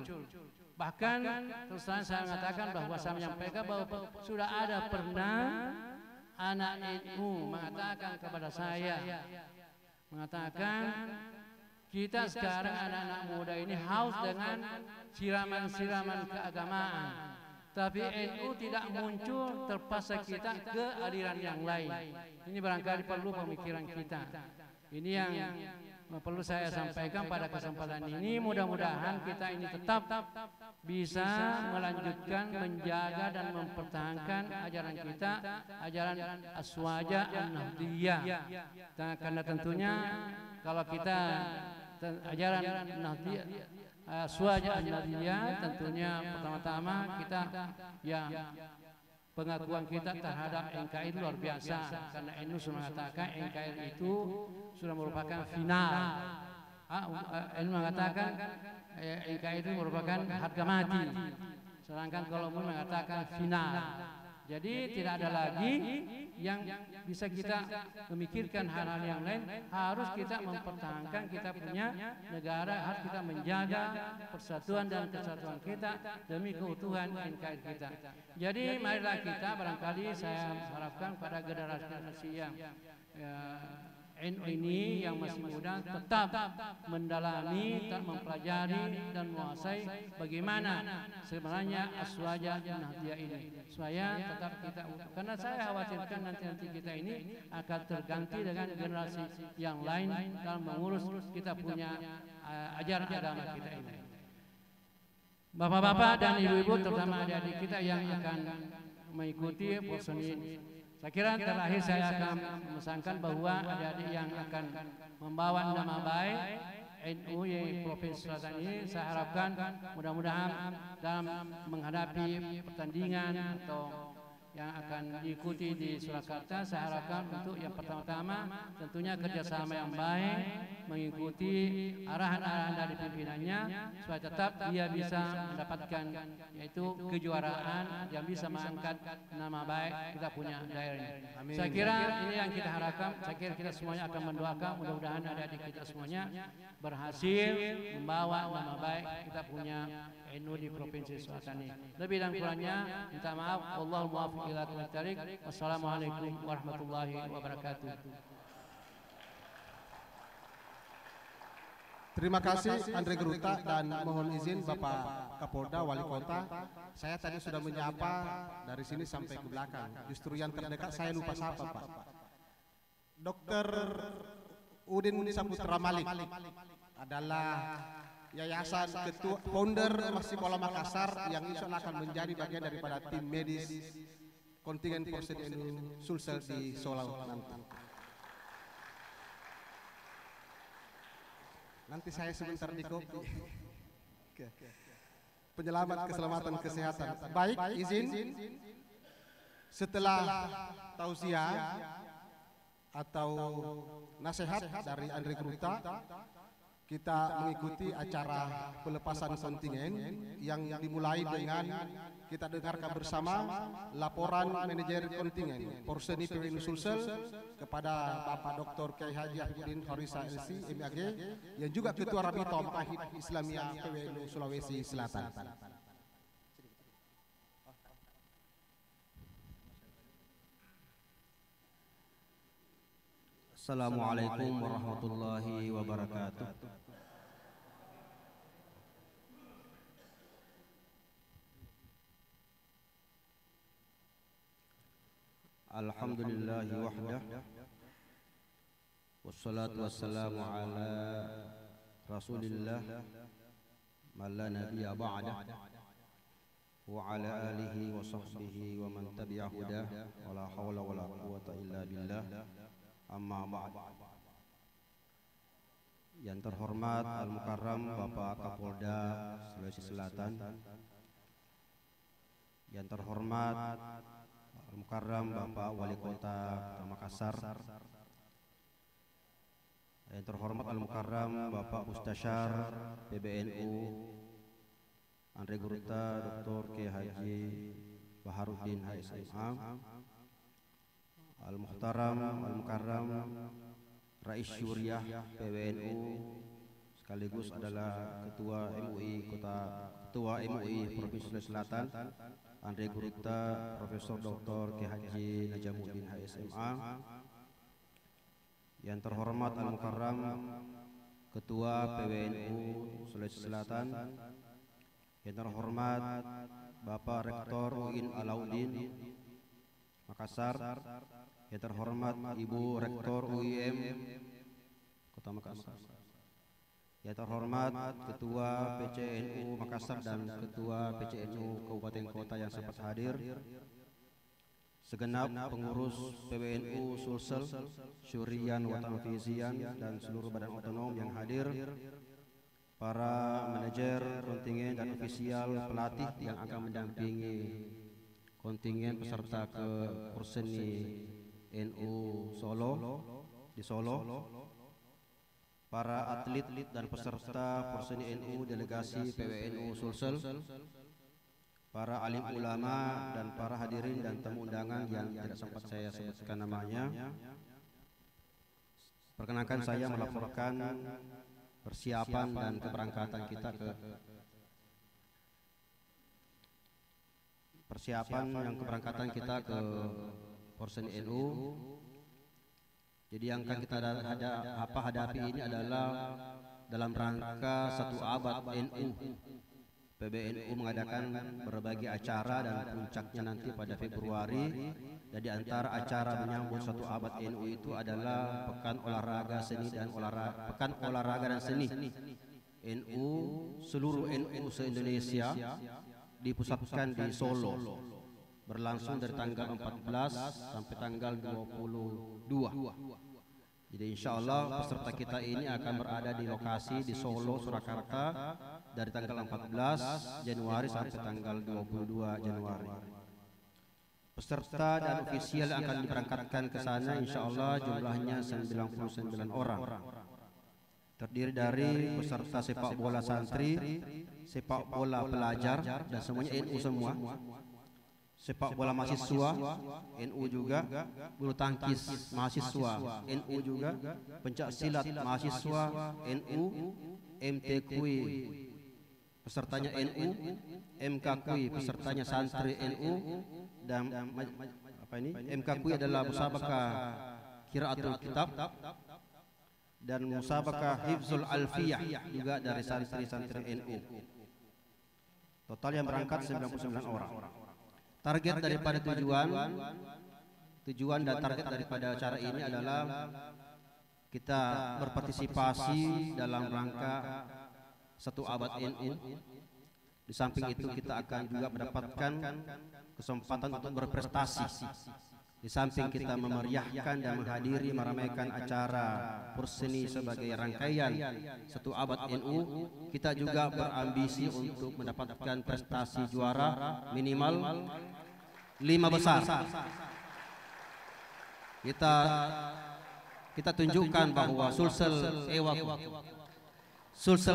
Bahkan terus terang saya mengatakan bahwa saya menyampaikan bahwa sudah pernah anak NU mengatakan kepada saya, mengatakan kita sekarang anak-anak muda ini haus dengan siraman-siraman keagamaan. Tapi NU tidak muncul, terpaksa kita ke aliran yang lain. Ini barangkali perlu pemikiran kita. Ini yang perlu saya sampaikan pada kesempatan ini. Mudah-mudahan kita ini tetap bisa melanjutkan, menjaga dan mempertahankan ajaran kita, ajaran Aswaja An-Nahdiyah. Karena tentunya kalau kita ajaran Nahdiyah, Aswaja An-Nahdiyah, tentunya pertama-tama kita ya pengakuan kita terhadap NKRI luar biasa, karena NU sudah mengatakan NKRI itu sudah merupakan final. NU mengatakan NKRI itu merupakan harga mati, sedangkan kalau MUI mengatakan final. Jadi tidak ada lagi yang bisa kita memikirkan hal-hal yang lain. Harus kita mempertahankan kita punya negara, harus kita menjaga persatuan dan kesatuan kita demi keutuhan NKRI kita. Jadi marilah kita, barangkali saya harapkan pada generasi yang NU ini yang masih muda tetap mendalami, tetap mempelajari dan menguasai bagaimana sebenarnya Aswaja Nahdiyah ini, supaya tetap kita, karena saya khawatirkan nanti kita ini akan terganti dengan generasi yang lain dalam mengurus kita punya ajaran agama kita ini. Bapak-bapak dan ibu-ibu, terutama adik-adik kita yang akan mengikuti porsi ini, saya kira terakhir saya akan memesankan bahwa adik-adik yang akan membawa nama baik NU Provinsi Selatan ini, saya harapkan mudah-mudahan dalam menghadapi pertandingan atau yang akan diikuti di Surakarta, saya harapkan untuk yang pertama-tama tentunya kerjasama yang baik, mengikuti arahan-arahan dari pimpinannya supaya tetap dia bisa mendapatkan yaitu kejuaraan yang bisa mengangkat nama baik kita punya daerah ini. Amin. Saya kira ini yang kita harapkan. Saya kira kita semuanya akan mendoakan mudah-mudahan adik-adik kita semuanya berhasil membawa nama baik kita punya NU di Provinsi Selatan ini. Lebih dan kurangnya minta maaf. Wallahul muwaffiq ila aqwamit thoriq. Wassalamualaikum warahmatullahi wabarakatuh. Terima kasih Andre Geruta, dan mohon izin Bapak Kapolda, Wali Kota, saya tadi sudah menyapa dari sini sampai ke belakang. Justru yang terdekat saya lupa sapa, Pak. Dr. Udin Saputra Malik adalah Yayasan Ketua Founder Masjid Makassar yang insya Allah akan menjadi bagian daripada tim medis kontingen Persedi NU Sulsel di Solo nanti. Nanti saya sebentar di kopi. Penyelamat keselamatan kesehatan. Baik, izin setelah tausiah atau nasihat dari Andre Geruta, kita mengikuti acara pelepasan kontingen yang dimulai dengan kita dengarkan bersama laporan manajer kontingen Porseni PWNU Sulsel kepada Bapak Dr. Kiai Haji Ahmudin Horisa LC MAG yang juga Ketua Rabita Ma'ahid Islamiyah PWNU Sulawesi Selatan. Assalamualaikum warahmatullahi wabarakatuh. Alhamdulillahi wahdah, wassalatu wassalamu ala rasulillah man la nabiyya ba'dah, wa ala alihi wa sahbihi wa man tabi'a hudah, wa la hawla wa la quwwata illa billah. Amma ba'd. Yang terhormat Al-Mukarram Bapak Kapolda Sulawesi Selatan, yang terhormat Al-Mukarram Bapak Wali Kota Makassar, yang terhormat Al-Mukarram Bapak Mustasyar PBNU Andre Geruta Dr. Kiai Haji Baharuddin HSMA, Al-Muhtaram Al-Mukarram Rais Syuriah PWNU sekaligus adalah Ketua MUI Provinsi Sulawesi Selatan Andre Geruta Profesor Dr. Kiai Haji Najamuddin HSMA, yang terhormat Al-Mukarram Ketua PWNU Sulawesi Selatan, yang terhormat Bapak Rektor UIN Alauddin Makassar, yang terhormat Ibu Rektor UIM Kota Makassar, yang terhormat Ketua PCNU Makassar dan Ketua PCNU Kabupaten Kota yang sempat hadir, segenap pengurus PWNU Sulsel, Syurian, Watan Fizian, dan seluruh badan otonom yang hadir, para manajer, kontingen, dan ofisial pelatih yang akan mendampingi kontingen peserta ke Porseni NU Solo di Solo, para atlet dan peserta Porseni NU delegasi PWNU Sulsel, para alim ulama dan para hadirin dan tamu undangan yang tidak sempat saya sebutkan namanya. Perkenankan saya melaporkan persiapan dan keberangkatan kita ke Porseni NU. Jadi yang akan kita hadapi ini adalah dalam rangka 1 abad NU. PBNU mengadakan berbagai acara dan puncaknya nanti pada Februari. Dan di antara acara menyambut 1 abad NU itu adalah Pekan Olahraga Seni dan Pekan Olahraga dan Seni NU, seluruh NU se-Indonesia dipusatkan di Solo, berlangsung dari tanggal 14 sampai tanggal 22. Jadi insya Allah peserta kita ini akan berada di lokasi di Solo, Surakarta dari tanggal 14 Januari sampai tanggal 22 Januari. Peserta dan ofisial yang akan diberangkatkan ke sana insya Allah jumlahnya 99 orang. Terdiri dari peserta sepak bola santri, sepak bola pelajar, dan semuanya NU semua. Sepak bola mahasiswa NU juga, bulu tangkis mahasiswa NU juga, pencak silat mahasiswa NU, MTQI pesertanya NU, MKQI pesertanya santri NU, dan MKQI adalah musabaqah qiraatul kitab dan musabaqah hifzul alfiyah juga dari santri-santri NU. Total yang berangkat 99 orang. Target daripada tujuan dan target daripada acara ini adalah kita berpartisipasi dalam rangka 1 abad NU. Di samping itu kita akan juga mendapatkan kesempatan untuk berprestasi. Di samping kita memeriahkan dan menghadiri meramaikan acara Porseni sebagai rangkaian 1 abad NU, kita juga berambisi untuk mendapatkan prestasi juara minimal 5 besar. Kita tunjukkan bahwa Sulsel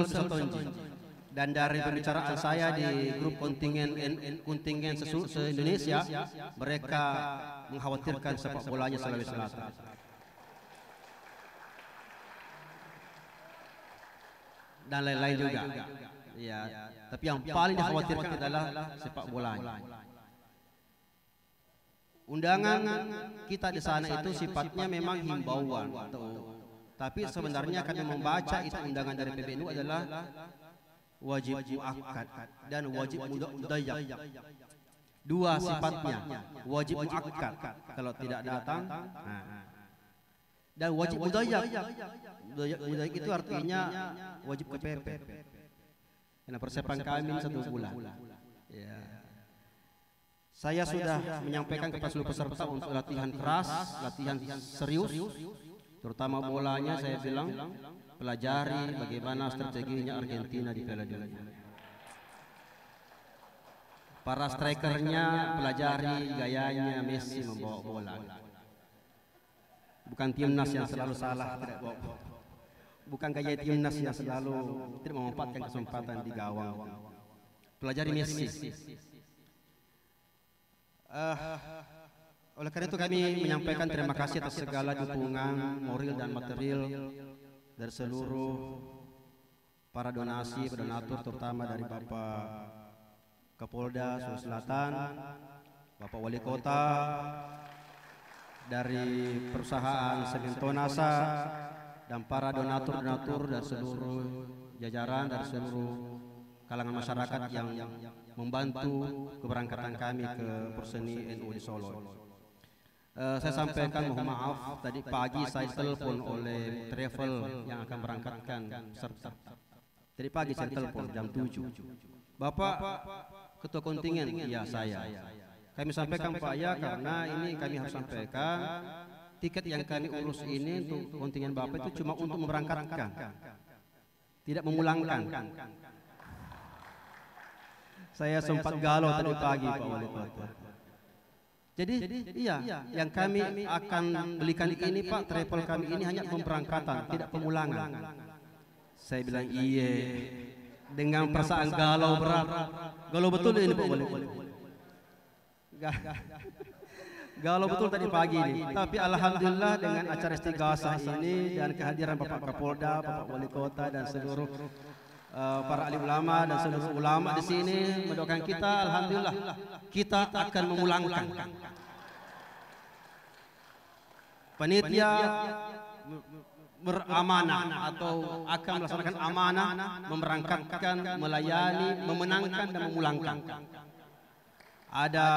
bisa tonji. Dan dari pembicaraan saya di grup kontingen se-Indonesia, mereka mengkhawatirkan sepak bolanya Sulawesi Selatan. Dan lain-lain juga. Ya, tapi yang paling dikhawatirkan adalah sepak bolanya. Undangan kita di sana itu sifatnya memang himbauan, tapi sebenarnya kami membaca itu undangan dari PBNU adalah wajib muakkad dan wajib mudayyak. 2 sifatnya, wajib muakkad kalau tidak datang, dan wajib mudayyak. Mudayyak itu artinya wajib kepepet. Karena persiapan kami 1 bulan. Ya. Saya sudah menyampaikan kepada seluruh peserta untuk latihan keras, latihan serius, terutama bolanya. Saya bilang pelajari bagaimana strateginya Argentina di Piala Dunia. Para strikernya pelajari gayanya Messi membawa bola. Bukan timnas yang selalu salah tidak bawa. Bukan gaya timnas yang selalu tidak memanfaatkan kesempatan di gawang. Pelajari Messi. Oleh karena itu kami menyampaikan terima kasih atas segala dukungan moral dan material dari seluruh para donasi, donatur, terutama dari Bapak Kapolda Sulawesi Selatan, Bapak Wali Kota, dari perusahaan Sementonasa dan para donatur-donatur dan seluruh jajaran dari seluruh kalangan masyarakat yang membantu keberangkatan kami ke Perseni NU di Solo. Saya sampaikan mohon maaf tadi pagi saya telepon oleh travel yang akan berangkatkan serta. Tadi pagi saya telepon jam 7. Bapak ketua kontingen, iya saya. Kami sampaikan Pak ya, karena ini kami harus sampaikan tiket yang kami urus ini untuk kontingen Bapak itu cuma untuk memberangkatkan, tidak memulangkan. Saya sempat galau tadi pagi Pak Wali Kota. Jadi iya, yang kami akan belikan ini Pak, travel kami ini hanya memberangkatan, tidak pemulangan. Saya bilang iya, dengan perasaan galau berat. Galau betul ini Pak Wali Kota. Galau betul tadi pagi ini. Tapi alhamdulillah dengan acara istighasah ini dan kehadiran Bapak Kapolda, Bapak Wali Kota dan seluruh para alim ulama dan seluruh ulama di sini mendoakan kita, alhamdulillah kita akan memulangkan. Panitia beramanah atau akan melaksanakan amanah, memberangkatkan, melayani, memenangkan dan memulangkan. Ada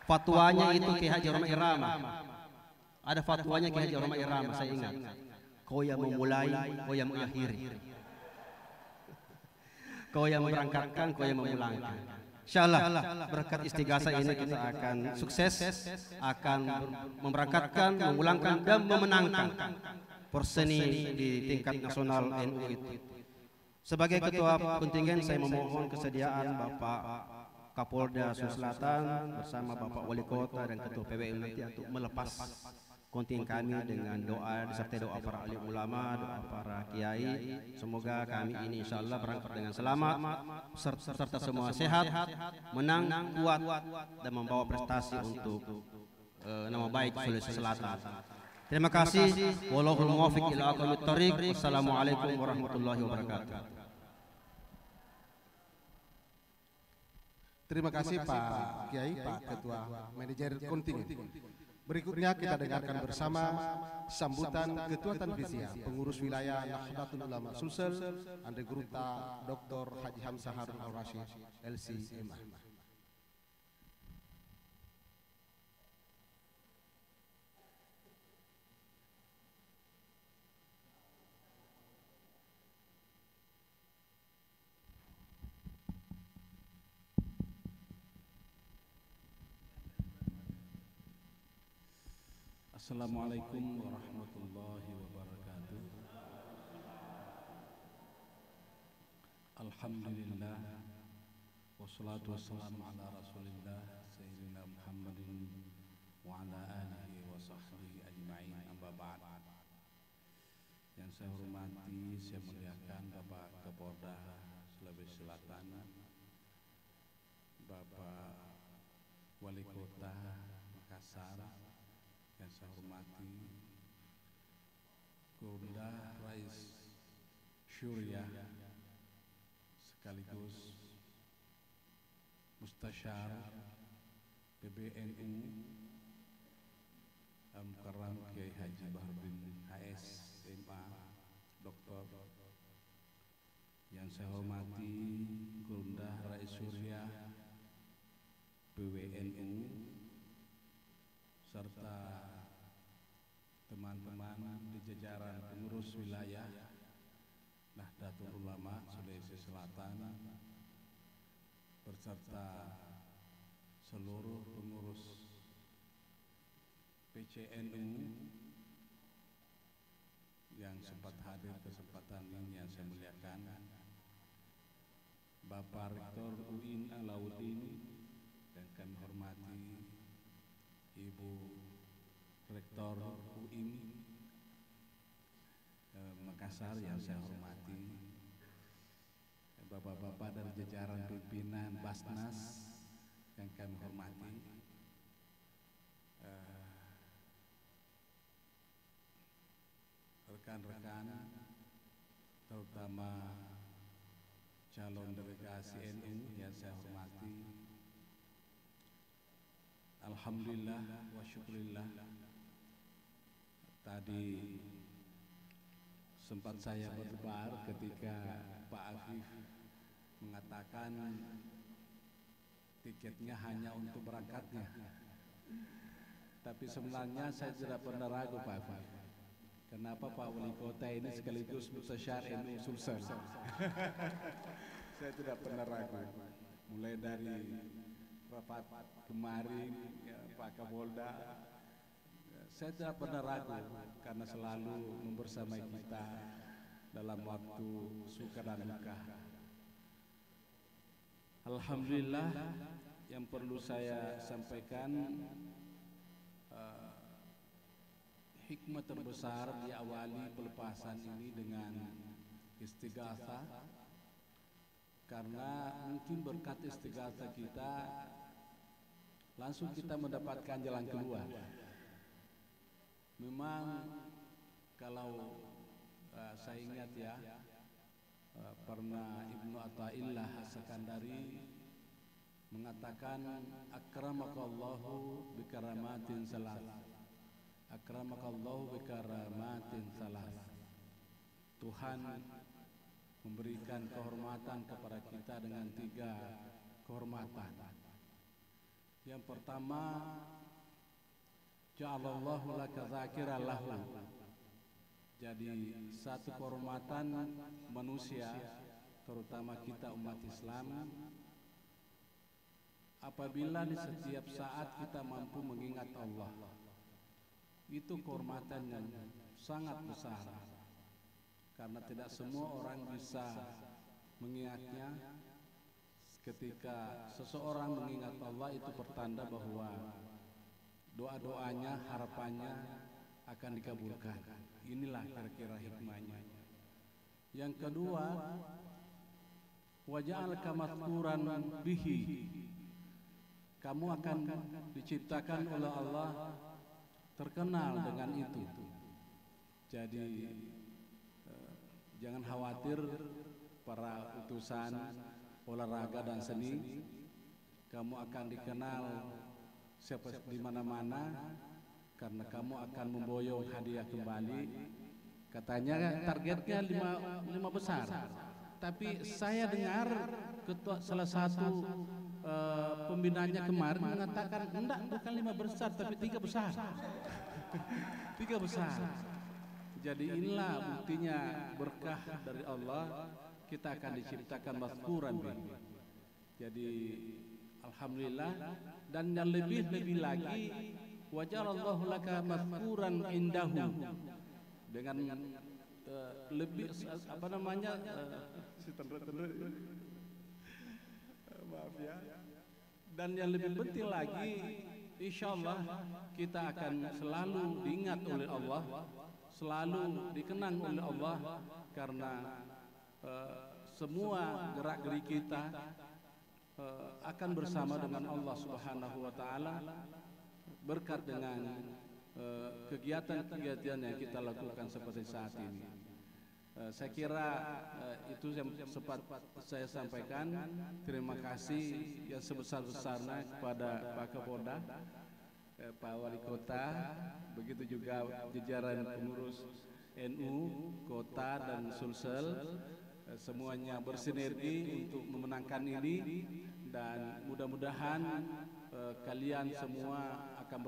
fatwanya itu Kiai Haji Roma Irama. Ada fatwanya Kiai Haji Roma Irama, saya ingat. Kau yang memulai, kau yang mengakhiri. Kau yang memberangkatkan, kau yang memulangkan. Insyaallah berkat istighasah ini kita akan sukses, akan memberangkatkan, memulangkan dan memenangkan Perseni di tingkat nasional NU itu. Sebagai ketua kontingen saya memohon kesediaan Bapak Kapolda Sulawesi Selatan bersama Bapak Wali Kota dan Ketua PWM nanti untuk melepas kontingen kami dengan doa disertai doa para alim ulama, doa para kiai. Semoga kami ini insyaallah berangkat dengan selamat serta semua sehat, menang, kuat dan membawa prestasi untuk nama baik Sulawesi Selatan. Terima kasih. Wallahul muwaffiq ila aqwamit thoriq. Wassalamualaikum warahmatullahi wabarakatuh. Terima kasih Pak Kiai, Pak Ketua Manajer Kontingen. Berikutnya kita dengarkan bersama sambutan Ketua Tanfiziyah Pengurus Wilayah Nahdlatul Ulama Sulsel, Andre Gruta Dr. Haji Hamzah Harun Al-Rashid, LCMA. Assalamualaikum warahmatullahi wabarakatuh. Alhamdulillah wassalatu wassalamu ala rasulillah Sayyidina Muhammadin wa ala alihi wa sahbihi ajma'in, amma ba'd. Yang saya hormati, saya muliakan Bapak Kapolda Sulawesi Selatan, Bapak Wali Kota Makassar, yang saya hormati Kapolda Rais Syuriah sekaligus Mustasyar PBNU Al-Mukarram Kiai Haji Baharudin HS MA Doktor. Yang saya hormati Kapolda Rais Syuriah PWNU serta teman-teman di jajaran pengurus wilayah Nahdlatul Ulama Sulawesi Selatan beserta seluruh pengurus PCNU yang sempat hadir kesempatan ini yang saya muliakan, Bapak Rektor UIN Alauddin dan kami hormati Ibu Rektor UIN Makassar yang saya hormati, bapak-bapak dari jajaran pimpinan Basnas yang kami hormati, rekan-rekan terutama calon delegasi NU yang saya hormati. Alhamdulillah wa syukurillah. Tadi sempat saya berdebar ketika Pak Afif mengatakan tiketnya hanya untuk berangkatnya. Tapi sebenarnya saya tidak pernah ragu Pak Afif. Kenapa Pak Wali Kota ini sekaligus Mustasyar NU Sulsel? Saya tidak pernah ragu. Mulai dari rapat kemarin ya, Pak Kapolda, saya tidak pernah ragu karena selalu membersamai kita dalam waktu suka dan duka. Alhamdulillah, yang perlu saya sampaikan, hikmah terbesar diawali pelepasan ini dengan istighatsah, karena mungkin berkat istighatsah kita langsung kita mendapatkan jalan keluar. Memang kalau saya ingat ya, pernah Ibnu Athaillah As-Sakandari mengatakan akramakallahu bikaramatin salas. Akramakallahu bikaramatin salas. Tuhan memberikan kehormatan kepada kita dengan 3 kehormatan. Yang pertama, ja'alallahu laka dzakiran lahu. Jadi satu kehormatan manusia, terutama kita umat Islam, apabila di setiap saat kita mampu mengingat Allah. Itu kehormatan yang sangat besar, karena tidak semua orang bisa mengingatnya. Ketika seseorang mengingat Allah, itu pertanda bahwa doa-doanya, harapannya akan dikabulkan. Inilah kira-kira hikmahnya. Yang kedua, waja'alaka mazkuran bihi. Kamu akan diciptakan oleh Allah terkenal dengan itu. Jadi jangan khawatir para utusan olahraga dan seni, kamu akan dikenal di mana-mana karena kamu akan memboyong hadiah kembali. Katanya targetnya 5 besar. Tapi saya dengar ketua salah satu pembinanya kemarin mengatakan enggak, bukan 5 besar tapi 3 besar. 3 besar. Jadi inilah buktinya berkah dari Allah, kita akan diciptakan mazkuran. Jadi alhamdulillah, dan yang lebih lagi wajarallahu laka mazkuran indahu, dengan lebih apa namanya maaf ya, dan yang lebih penting lagi, insyaallah kita akan selalu diingat oleh Allah, selalu dikenang oleh Allah, karena semua gerak-geri kita akan bersama dengan Allah Subhanahu wa taala berkat dengan kegiatan-kegiatan yang kita lakukan seperti saat ini. Saya kira itu yang sempat saya sampaikan. Terima kasih yang sebesar-besarnya kepada Pak Kapolda, Pak Wali Kota, begitu juga jajaran pengurus NU Kota dan Sulsel. Semuanya bersinergi untuk memenangkan ini, dan mudah-mudahan kalian semua akan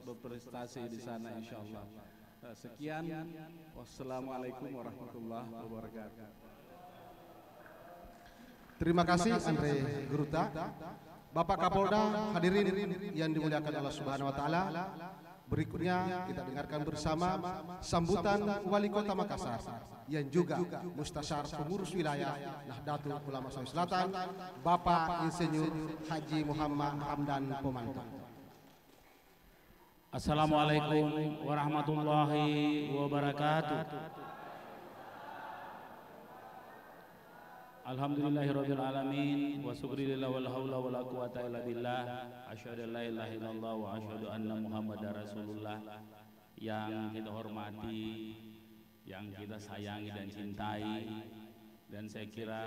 berprestasi di sana insyaallah. Sekian, wassalamualaikum warahmatullahi wabarakatuh. Terima kasih Andre Geruta. Bapak Kapolda, hadirin yang dimuliakan Allah Subhanahu wa taala. Berikutnya kita dengarkan bersama sambutan Wali Kota Makassar yang juga Mustasyar Pengurus Wilayah Nahdlatul Ulama Sulawesi Selatan, Bapak Insinyur Haji Muhammad Hamdan Pomanto. Assalamualaikum warahmatullahi wabarakatuh. Alhamdulillahirabbil alamin wa syukurillah wal haula wala quwata illa billah. Asyhadu an la ilaha illallah wa asyhadu anna Muhammadar Rasulullah. Yang kita hormati, yang kita sayangi dan cintai, dan saya kira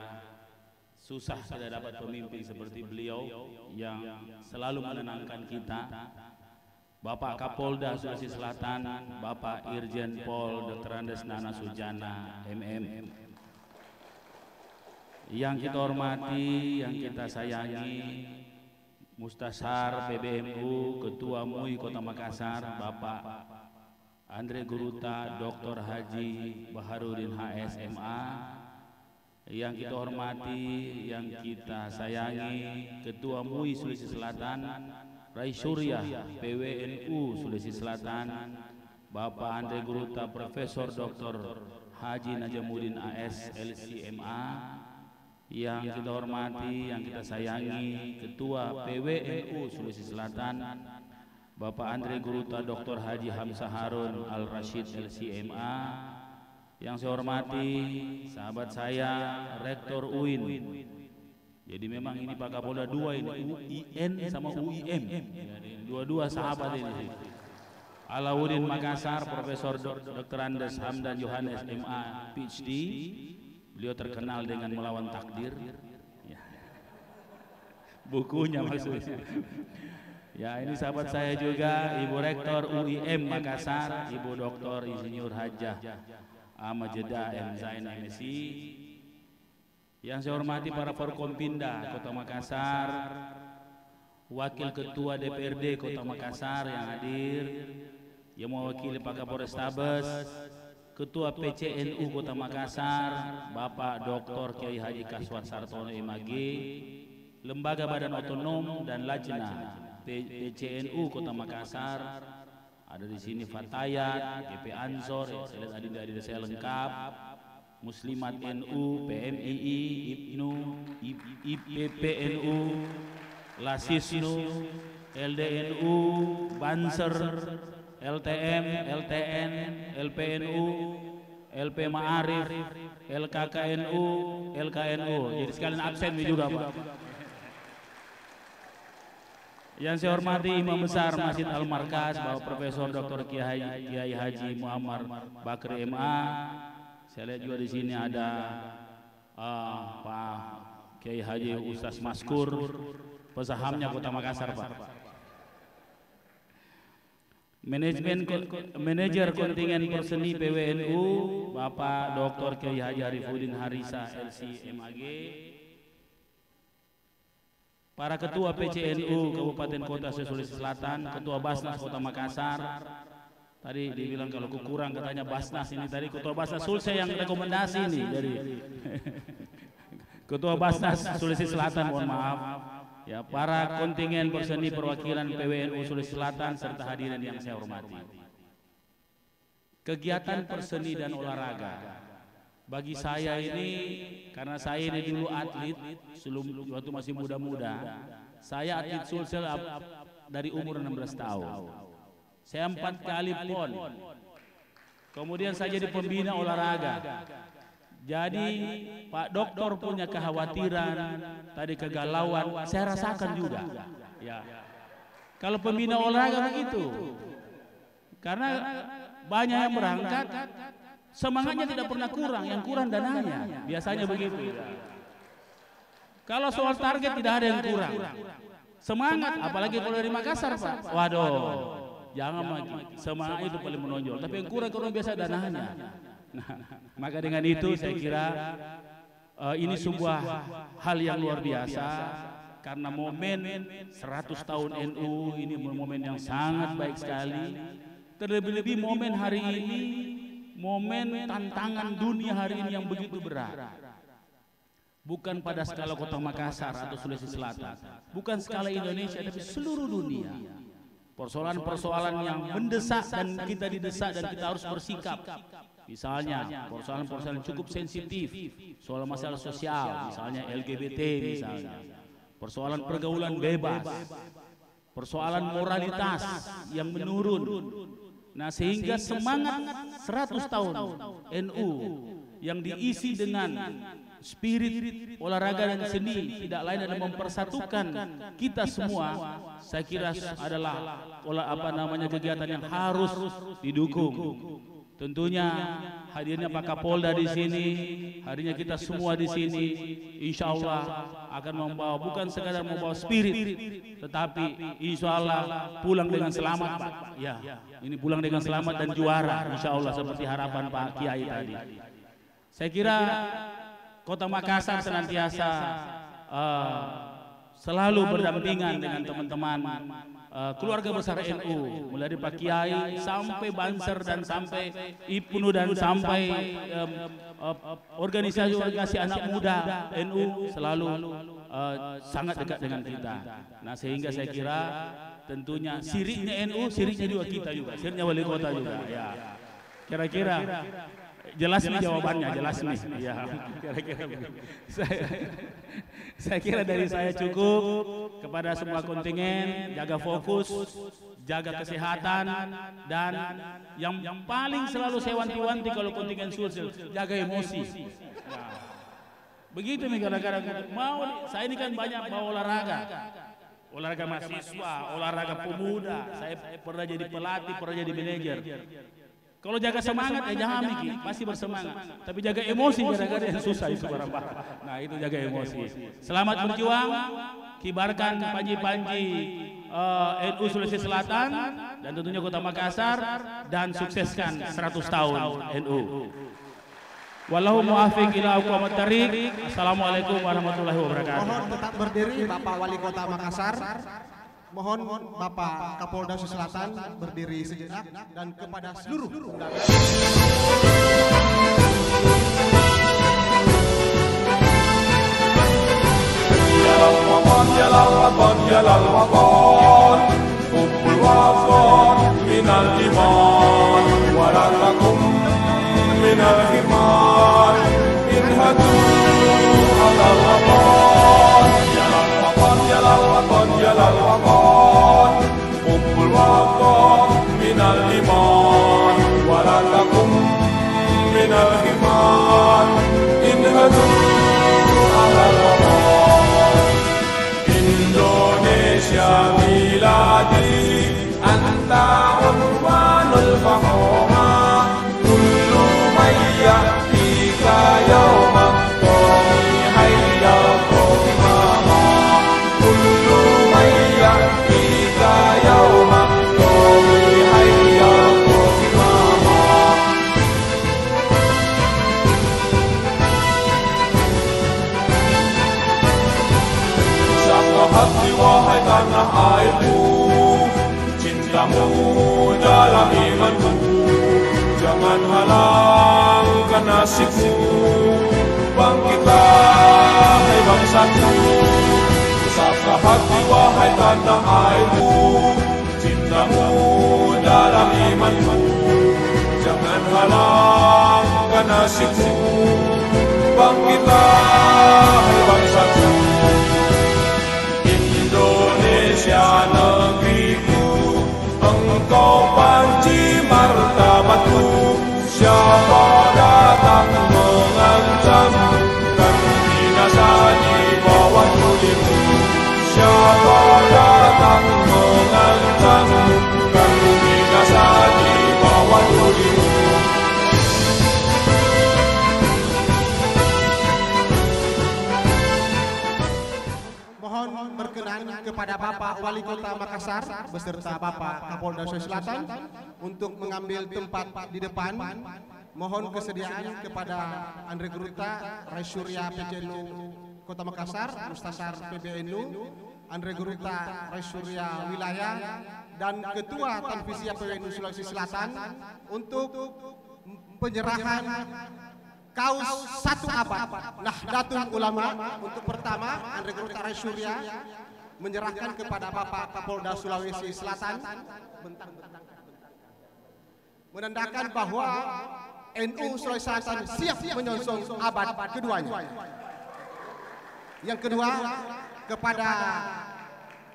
susah kita dapat pemimpin seperti beliau yang selalu menenangkan kita, Bapak Kapolda Sulawesi Selatan, Bapak Irjen Pol Dr. Andes Nana Sujana, MM. Yang kita hormati, yang kita sayangi, Mustasar PBMU, Ketua MUI Kota Makassar, Bapak Andre Guruta, Dr. Haji Baharudin HSMA. Yang kita hormati, yang kita sayangi, Ketua MUI Sulawesi Selatan, Rai Surya PWNU Sulawesi Selatan, Bapak Andre Guruta, Profesor Dr. Haji Najamuddin AS LCMA. Yang kita hormati, yang kita sayangi, Ketua PWNU Sulawesi Selatan, Bapak Andre Guruta Dr. Haji Hamzah Harun Al-Rashid LCMA. Yang saya hormati sahabat saya Rektor UIN. Jadi memang ini Pak Kapolda dua ini, UIN sama UIM. Dua-dua sahabat ini. Alauddin Makassar, Profesor Dr. Andes Hamdan Yohanes MA PhD. Beliau terkenal dengan Melawan Takdir. Ya. Bukunya maksudnya. Ya, ini sahabat saya juga, Ibu Rektor UIM Makassar, Ibu Dr. Insinyur Hajah Ahmad Jeddah M. Zain MSI. Yang saya hormati para Forkompinda Kota Makassar, Wakil Ketua DPRD Kota Makassar yang hadir, yang mewakili Pak Kapolrestabes, Ketua PCNU Kota Makassar, Bapak Dr. Kiai Haji Kaswat Sartono MAG, Lembaga Badan Otonom dan Lajnah PCNU Kota Makassar. Ada di sini Fatayat, GP Ansor, yang saya lihat adik-adik saya lengkap, Muslimat NU, PMII, IPNU, IPPNU, Lasisnu, LDNU, Banser, LTM, LTN, LPNU, LP Ma'arif, LKKNU, LKNU. Jadi sekalian absen juga Pak. Yang saya hormati Imam Besar Masjid Al-Markaz, Bapak Profesor Dr. Kiai Haji Muhammad Bakri MA. Saya lihat juga di sini ada Pak Kiai Haji Ustaz Maskur, pesahamnya Kota Makassar Pak. Manajer kontingen perseni PWNU Bapak Dr. Kiai Haji Arifuddin Harisa LCMAG. Para Ketua PCNU Kabupaten Kota Sulawesi Selatan, Ketua Basnas Kota Makassar. Tadi dibilang kalau kurang katanya Basnas ini, tadi Ketua Basnas Sulsel yang rekomendasi ini dari Ketua Basnas Sulawesi Selatan, mohon maaf. Ya, para kontingen perseni perwakilan PWNU Sulawesi Selatan serta hadirin yang saya hormati. Kegiatan perseni dan olahraga bagi saya ini, karena saya ini dulu atlet sebelum waktu masih muda-muda. Saya atlet Sulsel dari umur 16 tahun. Saya 4 kali PON. Kemudian saya jadi pembina olahraga. Jadi Pak Doktor punya kekhawatiran, tadi kegalauan, saya rasakan juga. Ya. Kalau pembina olahraga begitu, karena banyak yang berangkat, semangatnya tidak pernah kurang, yang kurang dananya. Biasanya begitu. Kalau soal target tidak ada yang kurang. Semangat, apalagi kalau dari Makassar Pak. Waduh, jangan lagi. Semangat itu paling menonjol. Tapi yang kurang kalau biasa dananya. Nah, maka dengan itu saya kira ini sebuah hal yang luar biasa, karena momen 100 tahun NU ini momen yang sangat baik sekali. Terlebih-lebih momen hari ini, momen tantangan dunia hari ini yang begitu berat. Bukan pada skala Kota Makassar atau Sulawesi Selatan, bukan skala Indonesia, tapi seluruh dunia. Persoalan-persoalan yang mendesak dan kita didesak dan kita harus bersikap. Misalnya persoalan-persoalan cukup sensitif, soal masalah sosial, misalnya LGBT misalnya, persoalan pergaulan bebas, persoalan moralitas yang menurun. Nah, sehingga semangat 100 tahun NU yang diisi dengan spirit olahraga dan seni tidak lain adalah mempersatukan kita semua. Saya kira adalah kegiatan yang harus didukung. Tentunya hadirnya Pak Kapolda di sini, hadirnya kita semua di sini, insya Allah akan membawa bukan sekadar membawa spirit, tetapi insya Allah pulang dengan selamat, Pak. Ya, ini pulang dengan selamat dan juara, insya Allah seperti harapan Pak Kiai tadi. Saya kira Kota Makassar senantiasa selalu berdampingan dengan teman-teman keluarga besar NU, mulai dari Pak Kiai sampai Banser dan sampai IPNU dan sampai organisasi anak muda NU selalu sangat dekat dengan kita. Nah, sehingga saya kira tentunya siriknya NU, siriknya juga kita juga, siriknya wali kota juga. Ya, kira-kira jelas nih jawabannya, jelas nih. Ya, kira-kira saya kira dari saya cukup. Kepada semua kontingen, jaga fokus, jaga kesehatan, dan yang paling selalu saya wanti-wanti kalau kontingen Sulsel, jaga emosi. Ya. Begitu nih kadang-kadang mau, saya ini kan banyak bawa olahraga mahasiswa, olahraga pemuda. Saya pernah jadi pelatih, pernah jadi manajer. Kalau jaga semangat, jangan Miki, pasti bersemangat. Tapi jaga emosi, kadang-kadang yang susah itu barang-barang. Nah, itu jaga emosi. Selamat berjuang, kibarkan panji-panji NU Sulawesi Selatan dan tentunya Kota Makassar, dan sukseskan 100 tahun NU. Wallahu muwaffiq ila aqwamit thariq. Assalamualaikum warahmatullahi wabarakatuh. Mohon tetap berdiri Bapak Wali Kota Makassar. Mohon Bapak Kapolda Sulawesi Selatan berdiri sejenak, dan kepada seluruh undangan. يا الوطن يا الوطن حب الوطن من الإيمان ولا تكن من الإيمان انهدوا على الوطن يا الوطن يا الوطن يا الوطن حب الوطن من الإيمان ولا تكن من الإيمان انهدوا على الوطن Indonesia miladi anta unwanul fahoma kullu may ya'tika yawma qawmi hayya qawmama kullu may ya'tika yawma qawmi hayya qawmama. Hati wahai tanah airku, cintamu dalam imanku, jangan halangkan nasibku, bangkitlah hai bangsaku. Usaplah hati wahai tanah airku, cintamu dalam imanku, jangan halangkan nasibku, bangkitlah hai bangsaku. Indonesia negeriku, engkau panji martabatku. Siapa datang mengancammu, kan binasa di bawah tulimu. Siapa datang mengancammu, kan binasa di bawah tulimu. Mohon berkenan kepada Bapak Wali Kota Makassar beserta Bapak Kapolda Sulawesi Selatan untuk mengambil tempat di depan. Mohon kesediaan kepada Andre Geruta, Rais Surya PCNU Kota Makassar, Mustasar PBNU, Andre Geruta, Rais Surya Wilayah, dan Ketua Tanfisia PBNU Sulawesi Selatan untuk penyerahan kaus 1 abad Nahdlatul Ulama. Untuk pertama, Andre Geruta Rais Surya menyerahkan kepada Bapak Kapolda Sulawesi Selatan, menandakan bahwa NU Sulawesi Selatan siap menyongsong abad keduanya. Yang kedua, kepada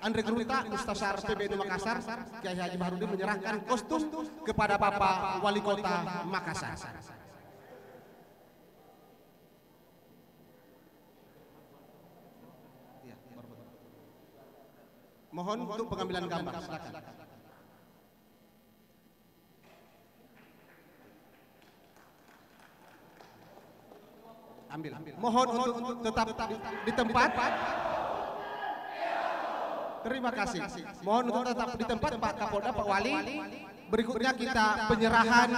Andre Geruta, Mustasar PBNU Makassar, Kiai Haji Baharudin menyerahkan kostum kepada Bapak Wali Kota Makassar. Mohon untuk pengambilan gambar, silakan. ambil. Mohon untuk tetap di tempat. Terima kasih. Mohon untuk tetap di tempat Pak Kapolda, Pak Wali. Berikutnya kita penyerahan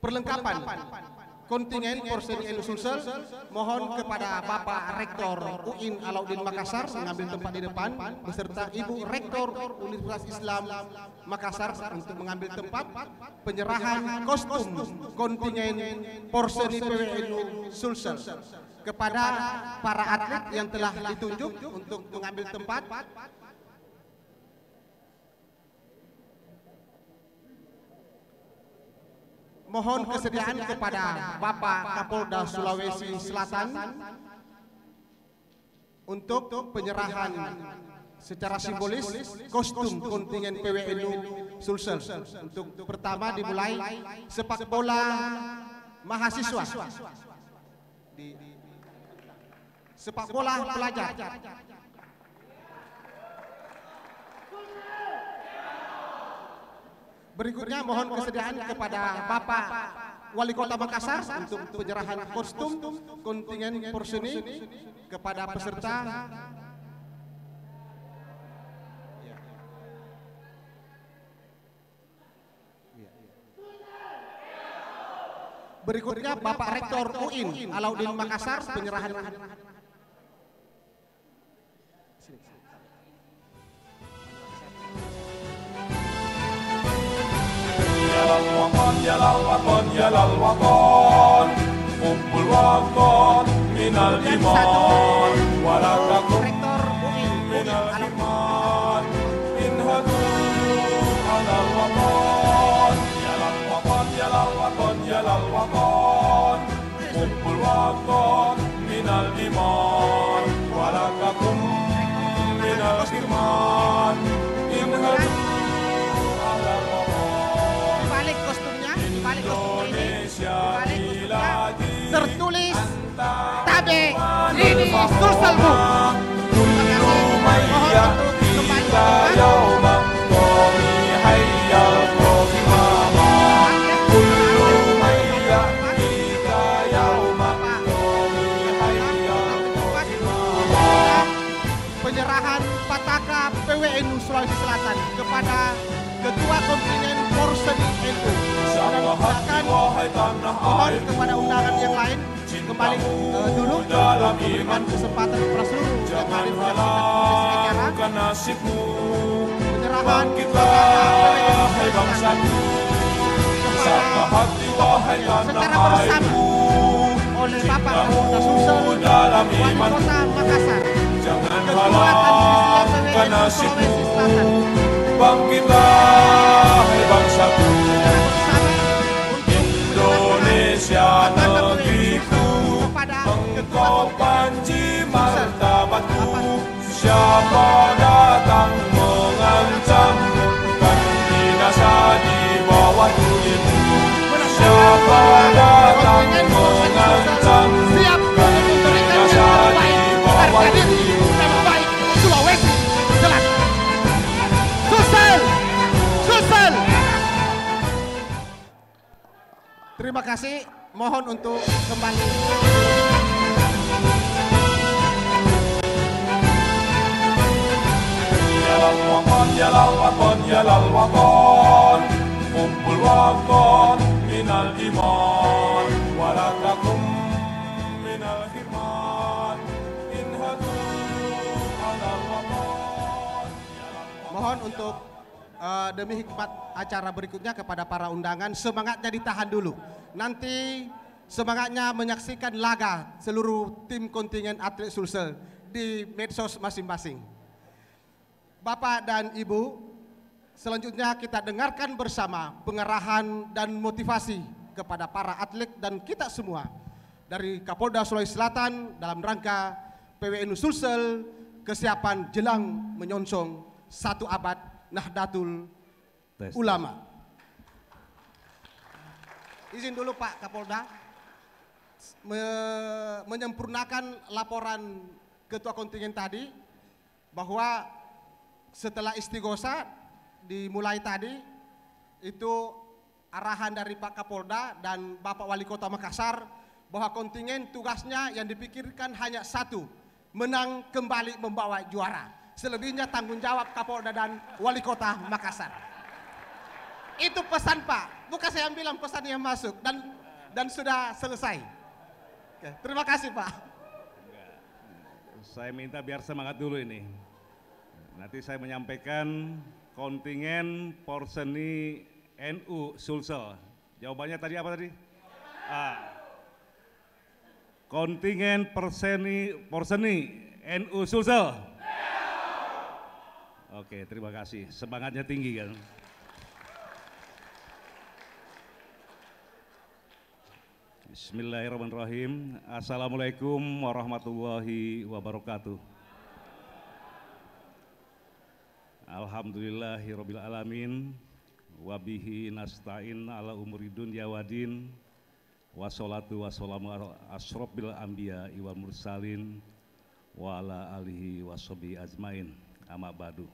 perlengkapan kontingen Porsenil Sulsel. Mohon kepada Bapak Rektor UIN Alauddin Makassar mengambil tempat di depan beserta Ibu Rektor Universitas Islam Makassar untuk mengambil tempat penyerahan kostum kontingen Porsenil PWNU Sulsel kepada para atlet yang telah ditunjuk untuk mengambil tempat. Mohon kesediaan kepada Bapak Kapolda Sulawesi Selatan untuk penyerahan secara simbolis kostum kontingen PWNU Sulsel. Untuk pertama dimulai sepak bola mahasiswa, sepak bola pelajar. Berikutnya mohon kesediaan kepada Bapak Wali Kota Makassar untuk penyerahan kostum kontingen Porseni kepada peserta. Berikutnya Bapak Rektor UIN Alauddin Makassar penyerahan. Yalal waton, yalal waton, kumpul waton, minal iman, walakakum minal iman, inhadu alal waton, yalal waton, yalal waton, yalal waton, kumpul waton, minal iman, walakakum minal iman, inhadu. Tertulis Tabe Lini Sulsel Bu. Penyerahan Pataka PWNU Sulawesi Selatan kepada Ketua Kontingen Porseni NU. Mohon kepada undangan yang lain kembali dulu dengan kesempatan kepada seluruh yang hadir menyaksikan acara penyerahan secara bersama oleh Bapak Kapolda Sulsel, Wali Kota Makassar, Ketua Tanfisiyah PWNU Sulawesi Selatan. Bangkitlah bangsaku, Indonesia negeriku, engkau panji martabatku. Siapa datang mengancammu, kan binasa di bawah tubuhmu. Siapa datang mengancammu, kan binasa di bawah tubuhmu. Sulawesi Selatan. Sulsel. Terima kasih. Mohon untuk kembali. Yalal waton, yalal waton, yalal waton, kumpul waton minal iman, walakakum minal firman, inhadu alal waton. Mohon untuk demi hikmat acara berikutnya kepada para undangan, semangatnya ditahan dulu. Nanti semangatnya menyaksikan laga seluruh tim kontingen atlet Sulsel di medsos masing-masing. Bapak dan Ibu, selanjutnya kita dengarkan bersama pengarahan dan motivasi kepada para atlet dan kita semua dari Kapolda Sulawesi Selatan dalam rangka PWNU Sulsel kesiapan jelang menyongsong 1 abad Nahdlatul Ulama. Izin dulu Pak Kapolda menyempurnakan laporan Ketua Kontingen tadi bahwa setelah istighosa dimulai tadi itu arahan dari Pak Kapolda dan Bapak Wali Kota Makassar bahwa kontingen tugasnya yang dipikirkan hanya satu, menang kembali membawa juara. Selebihnya tanggung jawab Kapolda dan Wali Kota Makassar. Itu pesan Pak, bukan saya yang bilang, pesan yang masuk dan sudah selesai. Oke, terima kasih Pak. Saya minta biar semangat dulu ini. Nanti saya menyampaikan kontingen Porseni NU Sulsel. Jawabannya tadi apa tadi? Kontingen Porseni NU Sulsel. Oke, terima kasih. Semangatnya tinggi kan. Bismillahirrahmanirrahim. Assalamualaikum warahmatullahi wabarakatuh. Alhamdulillahirabbil alamin. Wabihi nasta'in ala umuri dunya wadin. Wassalatu wassalamu ala asrofil anbiya wal mursalin wa ala alihi washabihi ajmain. Amma ba'du.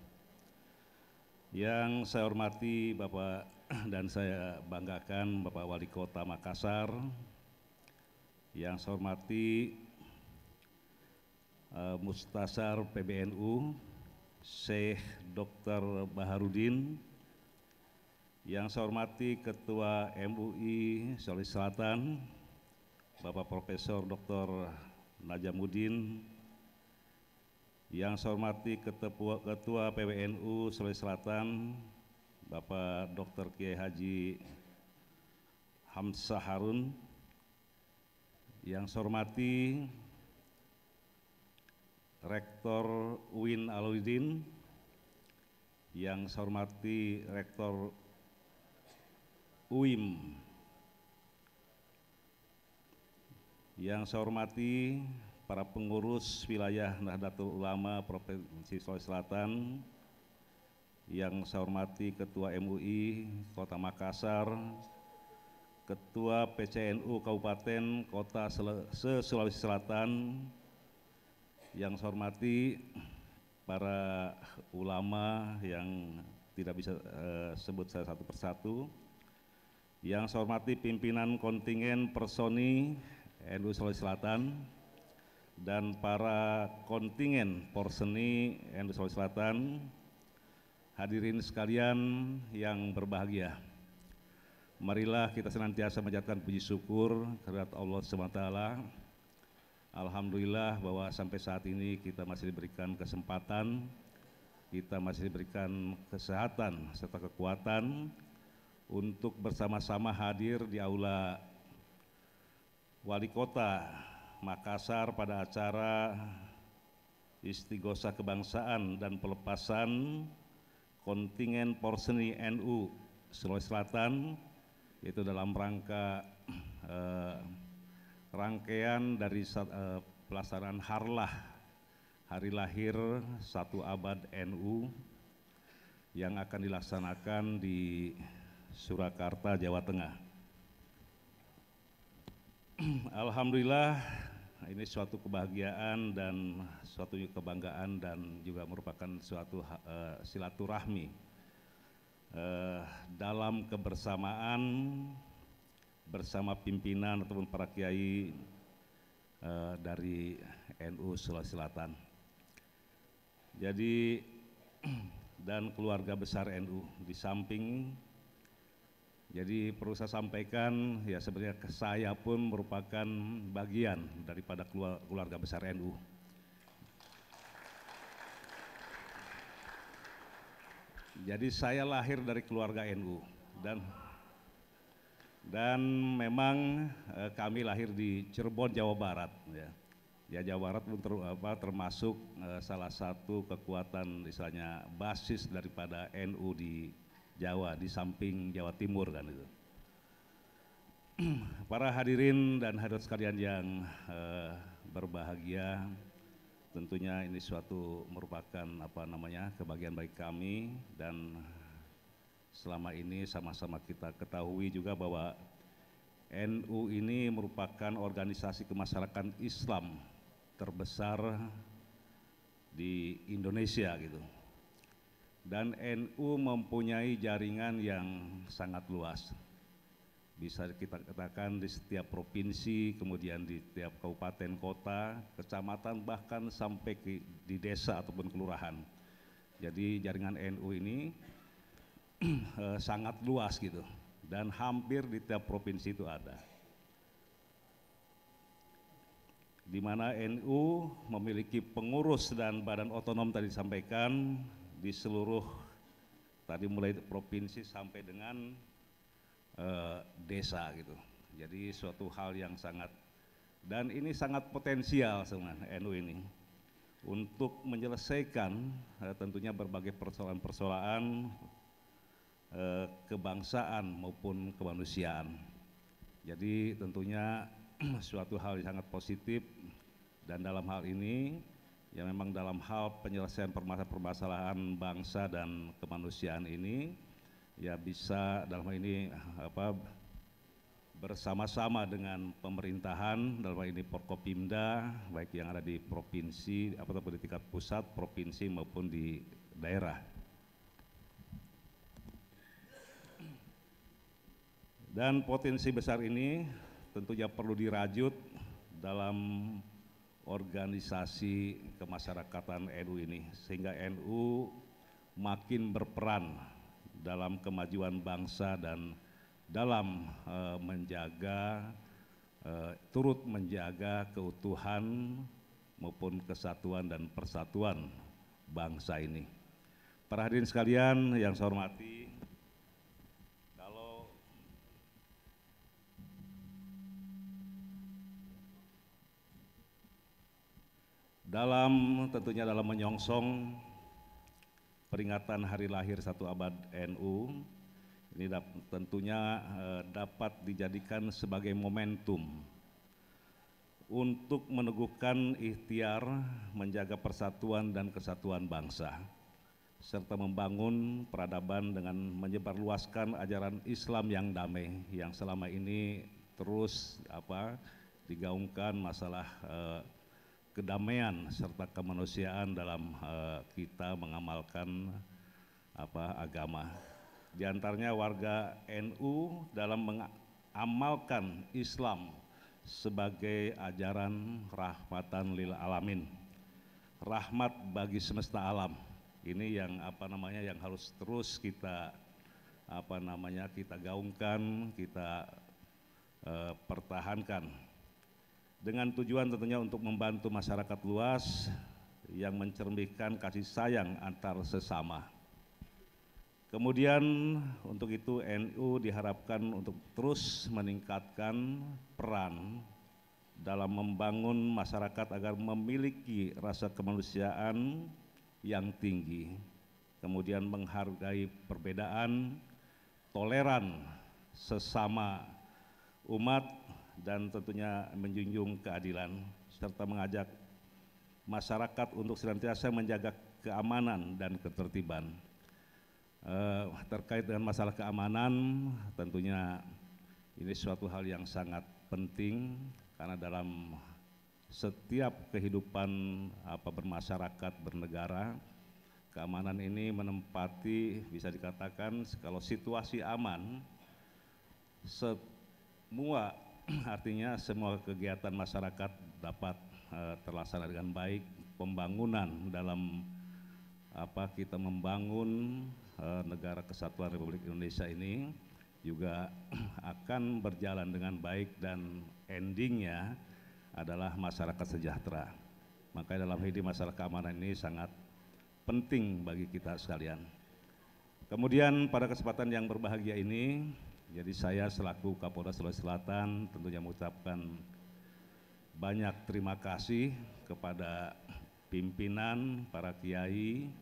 Yang saya hormati Bapak dan saya banggakan Bapak Wali Kota Makassar. Yang saya hormati Mustasar PBNU Syekh Dr. Baharudin. Yang saya hormati Ketua MUI Sulawesi Selatan Bapak Profesor Dr. Najamuddin. Yang saya hormati Ketua PBNU Sulawesi Selatan Bapak Dr. Kiai Haji Hamzah Harun. Yang saya hormati Rektor UIN Alauddin. Yang saya hormati Rektor UIM. Yang saya hormati para pengurus wilayah Nahdlatul Ulama Provinsi Sulawesi Selatan. Yang saya hormati Ketua MUI Kota Makassar, Ketua PCNU Kabupaten Kota se-Sulawesi Selatan. Yang saya hormati para ulama yang tidak bisa sebut saya satu persatu. Yang saya hormati pimpinan kontingen Personi NU Sulawesi Selatan dan para kontingen Porseni NU Sulawesi Selatan. Hadirin sekalian yang berbahagia. Marilah kita senantiasa menjadikan puji syukur kehadirat Allah SWT. Alhamdulillah bahwa sampai saat ini kita masih diberikan kesempatan, kita masih diberikan kesehatan serta kekuatan untuk bersama-sama hadir di aula Wali Kota Makassar pada acara Istighosah Kebangsaan dan Pelepasan kontingen Porseni NU Sulawesi Selatan, itu dalam rangka rangkaian dari pelaksanaan harlah hari lahir 1 abad NU yang akan dilaksanakan di Surakarta, Jawa Tengah. Alhamdulillah, ini suatu kebahagiaan dan suatu kebanggaan dan juga merupakan suatu silaturahmi dalam kebersamaan bersama pimpinan ataupun para kiai dari NU Sulawesi Selatan. Jadi dan keluarga besar NU di samping. Jadi perlu saya sampaikan ya sebenarnya saya pun merupakan bagian daripada keluarga besar NU. Jadi saya lahir dari keluarga NU dan memang kami lahir di Cirebon, Jawa Barat ya. Ya Jawa Barat pun termasuk salah satu kekuatan istilahnya basis daripada NU di Jawa, di samping Jawa Timur kan itu. Para hadirin dan hadirat sekalian yang berbahagia, tentunya ini suatu merupakan kebahagiaan bagi kami dan selama ini sama-sama kita ketahui juga bahwa NU ini merupakan organisasi kemasyarakatan Islam terbesar di Indonesia gitu. Dan NU mempunyai jaringan yang sangat luas. bisa kita katakan di setiap provinsi, kemudian di setiap kabupaten kota, kecamatan, bahkan sampai di desa ataupun kelurahan. Jadi jaringan NU ini sangat luas gitu, dan hampir di tiap provinsi itu ada. Di mana NU memiliki pengurus dan badan otonom tadi disampaikan di seluruh, tadi mulai provinsi sampai dengan desa gitu. Jadi suatu hal yang sangat, dan ini sangat potensial sebenarnya NU ini untuk menyelesaikan tentunya berbagai persoalan-persoalan kebangsaan maupun kemanusiaan. Jadi tentunya suatu hal yang sangat positif, dan dalam hal ini ya memang dalam hal penyelesaian permasalahan bangsa dan kemanusiaan ini ya bisa dalam hal ini bersama-sama dengan pemerintahan, dalam hal ini Forkopimda, baik yang ada di provinsi ataupun di tingkat pusat, provinsi maupun di daerah. Dan potensi besar ini tentunya perlu dirajut dalam organisasi kemasyarakatan NU ini, sehingga NU makin berperan dalam kemajuan bangsa dan dalam turut menjaga keutuhan maupun kesatuan dan persatuan bangsa ini. Para hadirin sekalian yang saya hormati, tentunya dalam menyongsong peringatan hari lahir 1 abad NU, ini tentunya dapat dijadikan sebagai momentum untuk meneguhkan ikhtiar menjaga persatuan dan kesatuan bangsa, serta membangun peradaban dengan menyebarluaskan ajaran Islam yang damai yang selama ini terus digaungkan masalah kedamaian serta kemanusiaan dalam kita mengamalkan agama. Di antaranya warga NU dalam mengamalkan Islam sebagai ajaran rahmatan lil alamin, rahmat bagi semesta alam. Ini yang yang harus terus kita kita gaungkan, kita pertahankan, dengan tujuan tentunya untuk membantu masyarakat luas yang mencerminkan kasih sayang antar sesama. Kemudian untuk itu NU diharapkan untuk terus meningkatkan peran dalam membangun masyarakat agar memiliki rasa kemanusiaan yang tinggi, kemudian menghargai perbedaan, toleran sesama umat, dan tentunya menjunjung keadilan, serta mengajak masyarakat untuk senantiasa menjaga keamanan dan ketertiban. Terkait dengan masalah keamanan, tentunya ini suatu hal yang sangat penting, karena dalam setiap kehidupan bermasyarakat, bernegara, keamanan ini menempati, bisa dikatakan kalau situasi aman, semua artinya semua kegiatan masyarakat dapat terlaksana dengan baik. Pembangunan dalam kita membangun negara kesatuan Republik Indonesia ini juga akan berjalan dengan baik, dan endingnya adalah masyarakat sejahtera. Makanya dalam hidup masalah keamanan ini sangat penting bagi kita sekalian. Kemudian pada kesempatan yang berbahagia ini, jadi saya selaku Kapolda Sulawesi Selatan tentunya mengucapkan banyak terima kasih kepada pimpinan, para kiai,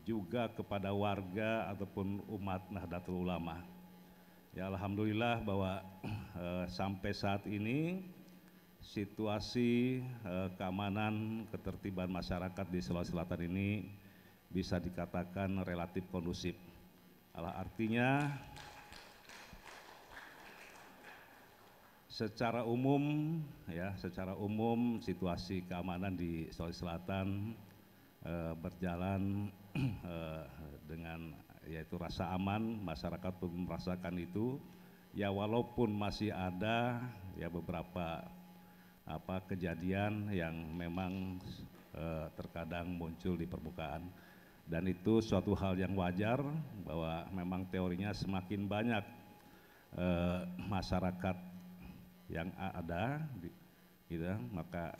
juga kepada warga ataupun umat Nahdlatul Ulama. Ya alhamdulillah bahwa sampai saat ini situasi keamanan, ketertiban masyarakat di Sulawesi Selatan ini bisa dikatakan relatif kondusif. Artinya secara umum situasi keamanan di Sulawesi Selatan berjalan dengan yaitu rasa aman, masyarakat pun merasakan itu. Ya walaupun masih ada ya beberapa kejadian yang memang terkadang muncul di permukaan, dan itu suatu hal yang wajar bahwa memang teorinya semakin banyak masyarakat yang ada, gitu, maka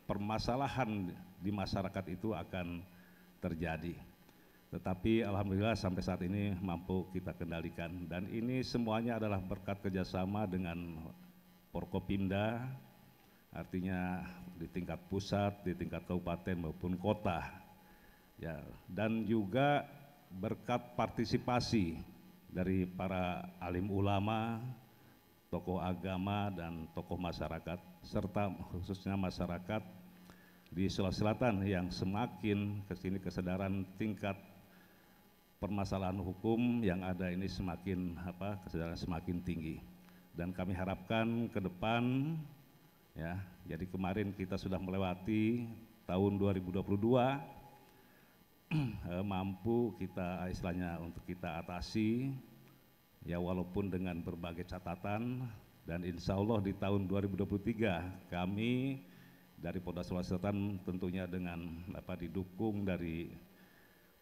permasalahan di masyarakat itu akan terjadi. Tetapi alhamdulillah sampai saat ini mampu kita kendalikan, dan ini semuanya adalah berkat kerjasama dengan Forkopimda, artinya di tingkat pusat, di tingkat kabupaten maupun kota, ya, dan juga berkat partisipasi dari para alim ulama, tokoh agama dan tokoh masyarakat, serta khususnya masyarakat di Sulawesi Selatan yang semakin kesini kesadaran tingkat permasalahan hukum yang ada ini semakin kesadaran semakin tinggi, dan kami harapkan ke depan ya, jadi kemarin kita sudah melewati tahun 2022 mampu kita istilahnya untuk kita atasi ya, walaupun dengan berbagai catatan, dan insya Allah di tahun 2023 kami dari Polda Sulawesi Selatan tentunya dengan didukung dari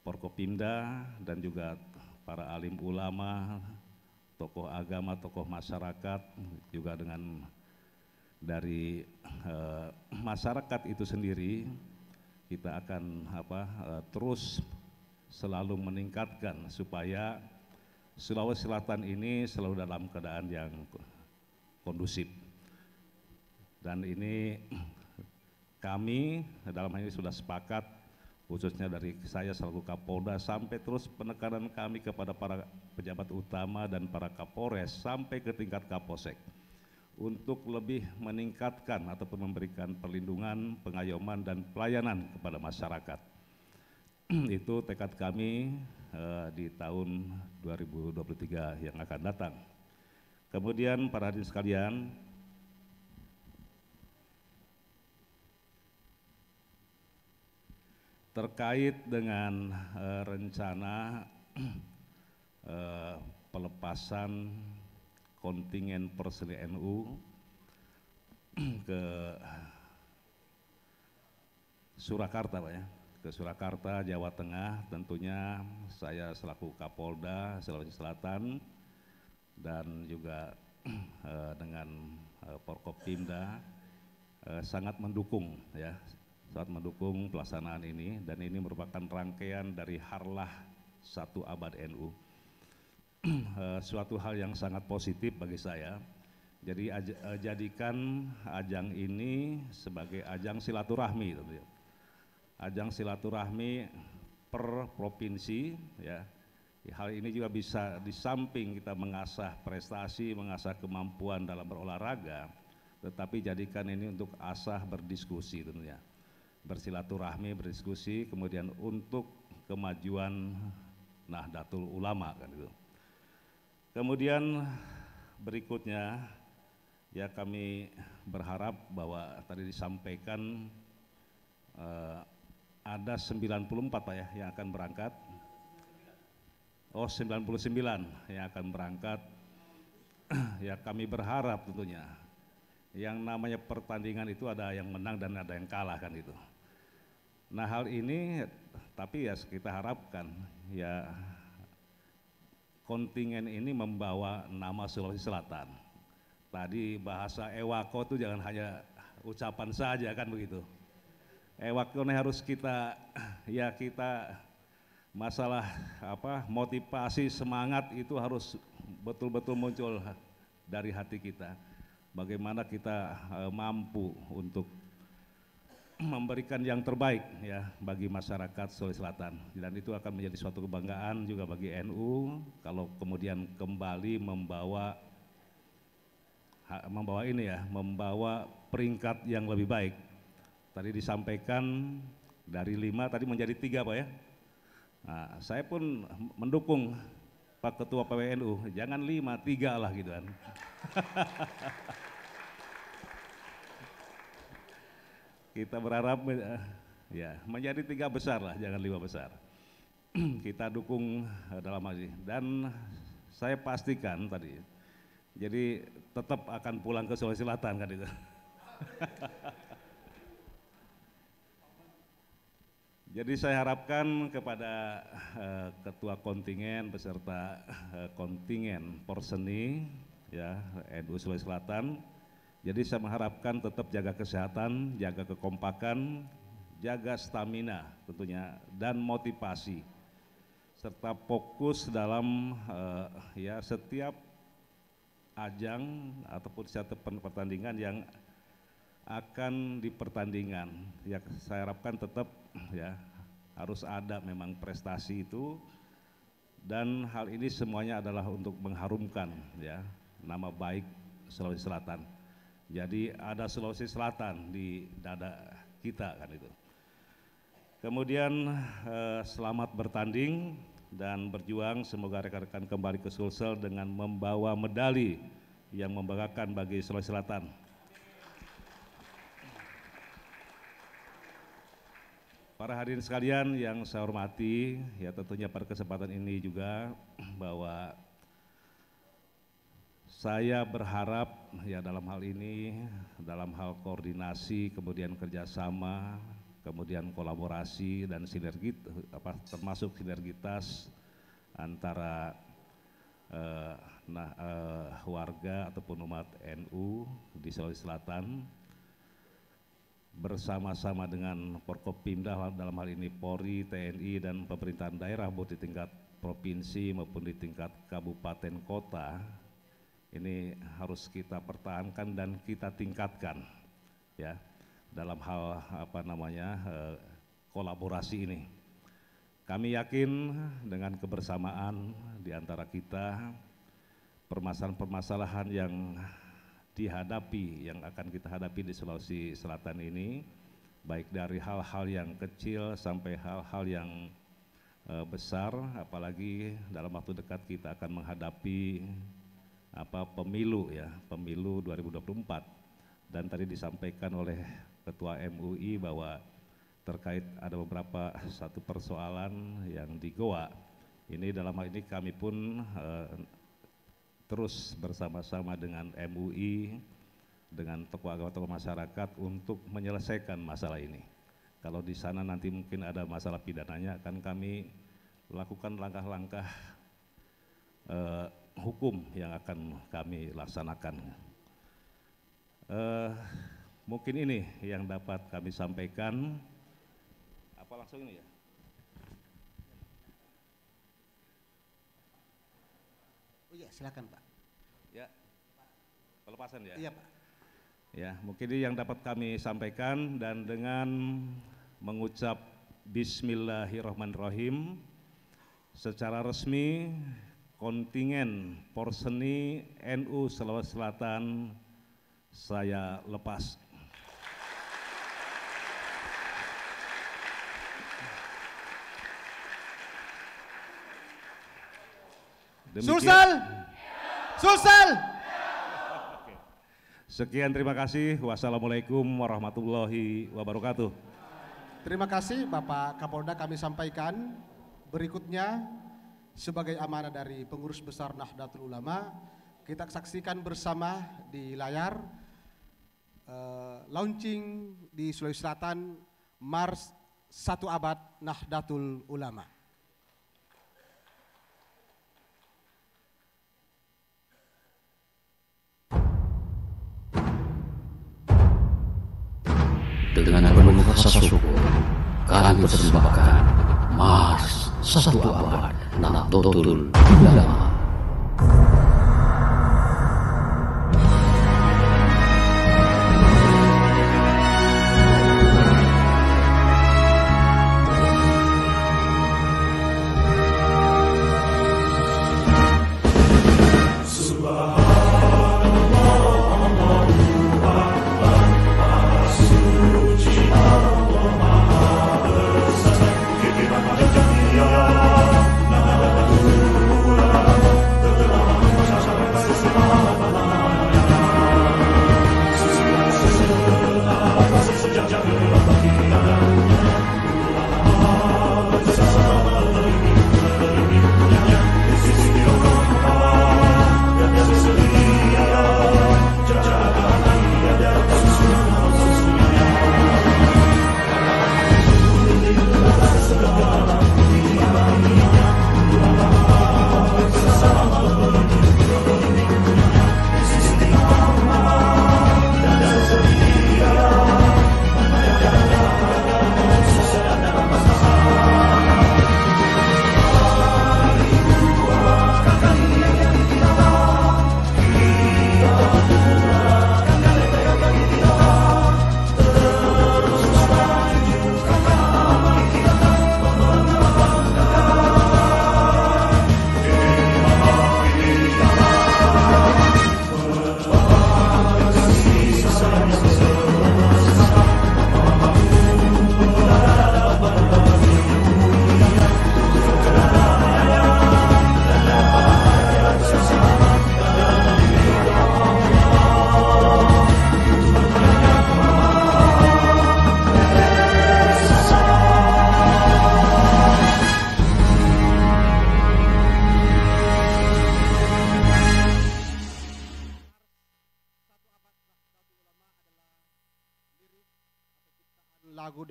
Forkopimda dan juga para alim ulama, tokoh agama, tokoh masyarakat, juga dengan dari masyarakat itu sendiri, kita akan terus selalu meningkatkan supaya Sulawesi Selatan ini selalu dalam keadaan yang kondusif. Dan ini kami dalam hal ini sudah sepakat, khususnya dari saya selaku Kapolda sampai terus penekanan kami kepada para pejabat utama dan para Kapolres sampai ke tingkat Kapolsek untuk lebih meningkatkan ataupun memberikan perlindungan, pengayoman dan pelayanan kepada masyarakat. Itu tekad kami di tahun 2023 yang akan datang. Kemudian para hadirin sekalian, terkait dengan rencana pelepasan kontingen personil NU ke Surakarta, Pak ya, ke Surakarta, Jawa Tengah, tentunya saya selaku Kapolda Sulawesi Selatan dan juga dengan Forkopimda sangat mendukung ya, sangat mendukung pelaksanaan ini, dan ini merupakan rangkaian dari Harlah 1 Abad NU. Suatu hal yang sangat positif bagi saya. Jadi jadikan ajang ini sebagai ajang silaturahmi, tentunya. Ajang silaturahmi per provinsi ya. Hal ini juga bisa di samping kita mengasah prestasi, mengasah kemampuan dalam berolahraga, tetapi jadikan ini untuk asah berdiskusi tentunya. Bersilaturahmi, berdiskusi, kemudian untuk kemajuan Nahdlatul Ulama kan itu. Kemudian berikutnya ya, kami berharap bahwa tadi disampaikan ada 94 Pak ya yang akan berangkat. Oh 99 yang akan berangkat. Ya kami berharap tentunya yang namanya pertandingan itu ada yang menang dan ada yang kalah kan itu. Nah hal ini tapi ya kita harapkan ya kontingen ini membawa nama Sulawesi Selatan. Tadi bahasa Ewako itu jangan hanya ucapan saja kan begitu. Ewako ini harus kita ya kita masalah motivasi semangat itu harus betul-betul muncul dari hati kita. Bagaimana kita mampu untuk memberikan yang terbaik ya bagi masyarakat Sulawesi Selatan, dan itu akan menjadi suatu kebanggaan juga bagi NU kalau kemudian kembali membawa peringkat yang lebih baik. Tadi disampaikan dari 5 tadi menjadi 3 Pak ya. Nah, saya pun mendukung Pak Ketua PWNU, jangan 5, 3 lah gitu kan. Kita berharap ya menjadi 3 besar lah, jangan 5 besar. kita dukung dalam hal ini. Dan saya pastikan tadi, jadi tetap akan pulang ke Sulawesi Selatan kan itu. Jadi saya harapkan kepada ketua kontingen beserta kontingen Porseni ya NU Sulawesi Selatan. Jadi saya mengharapkan tetap jaga kesehatan, jaga kekompakan, jaga stamina tentunya dan motivasi serta fokus dalam ya setiap ajang ataupun setiap pertandingan yang akan dipertandingan. Ya saya harapkan tetap ya harus ada memang prestasi itu, dan hal ini semuanya adalah untuk mengharumkan ya nama baik Sulawesi Selatan. Jadi ada Sulawesi Selatan di dada kita kan itu. Kemudian selamat bertanding dan berjuang, semoga rekan-rekan kembali ke Sulsel dengan membawa medali yang membanggakan bagi Sulawesi Selatan. Para hadirin sekalian yang saya hormati, ya tentunya pada kesempatan ini juga bahwa saya berharap ya dalam hal ini, dalam hal koordinasi, kemudian kerjasama, kemudian kolaborasi dan sinergi, termasuk sinergitas antara warga ataupun umat NU di Sulawesi Selatan bersama-sama dengan Forkopimda dalam hal ini Polri, TNI dan pemerintahan daerah baik di tingkat provinsi maupun di tingkat kabupaten kota, ini harus kita pertahankan dan kita tingkatkan ya dalam hal kolaborasi ini. Kami yakin dengan kebersamaan di antara kita, permasalahan-permasalahan yang dihadapi, yang akan kita hadapi di Sulawesi Selatan ini, baik dari hal-hal yang kecil sampai hal-hal yang besar, apalagi dalam waktu dekat kita akan menghadapi pemilu ya, pemilu 2024. Dan tadi disampaikan oleh Ketua MUI bahwa terkait ada beberapa satu persoalan yang di Goa. Ini dalam hal ini kami pun terus bersama-sama dengan MUI, dengan tokoh agama, tokoh masyarakat untuk menyelesaikan masalah ini. Kalau di sana nanti mungkin ada masalah pidananya, akan kami lakukan langkah-langkah hukum yang akan kami laksanakan. Mungkin ini yang dapat kami sampaikan. Apa langsung ini ya? Oh iya, silakan Pak. Ya, pelepasan ya? Iya Pak. Ya, mungkin ini yang dapat kami sampaikan, dan dengan mengucap Bismillahirrahmanirrahim, secara resmi kontingen Porseni NU Sulawesi Selatan saya lepas. Sulsel! Sulsel! Sekian, terima kasih. Wassalamualaikum warahmatullahi wabarakatuh. Terima kasih Bapak Kapolda, kami sampaikan berikutnya sebagai amanah dari pengurus besar Nahdlatul Ulama, kita saksikan bersama di layar launching di Sulawesi Selatan Mars 1 Abad Nahdlatul Ulama. Dengan penuh rasa syukur, kami persembahkan Mars 1 Abad Nahdlatul Ulama. Nahdlatul Ulama.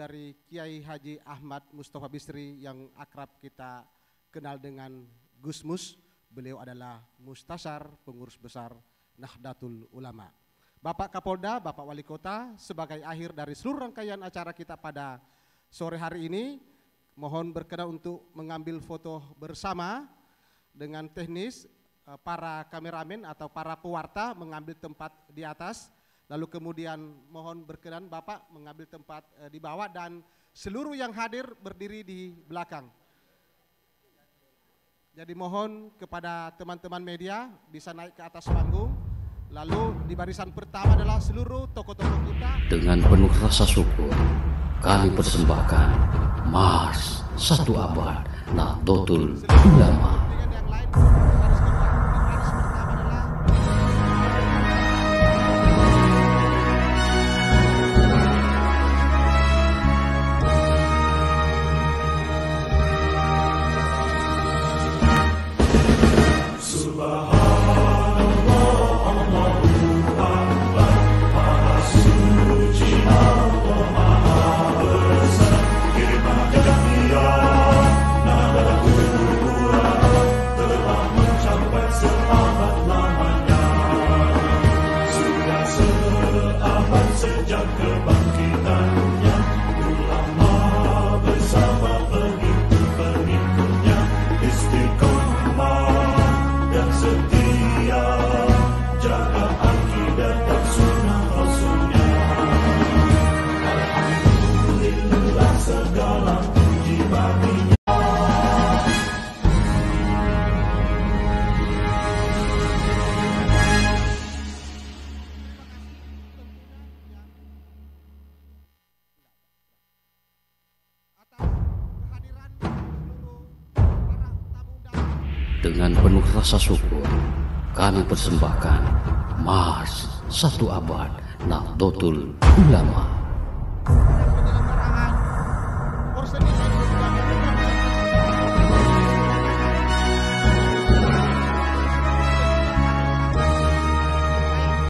dari Kiai Haji Ahmad Mustafa Bisri yang akrab kita kenal dengan Gus Mus. Beliau adalah Mustasyar Pengurus Besar Nahdlatul Ulama. Bapak Kapolda, Bapak Wali Kota, sebagai akhir dari seluruh rangkaian acara kita pada sore hari ini, mohon berkenan untuk mengambil foto bersama dengan teknis para kameramen atau para pewarta mengambil tempat di atas. Lalu kemudian mohon berkenan Bapak mengambil tempat di bawah dan seluruh yang hadir berdiri di belakang. Jadi mohon kepada teman-teman media bisa naik ke atas panggung. Lalu di barisan pertama adalah seluruh tokoh-tokoh kita. Dengan penuh rasa syukur, kami persembahkan Mars 1 Abad Nahdlatul Ulama. Dengan penuh rasa syukur, kami persembahkan Mars 1 Abad Nahdlatul Ulama.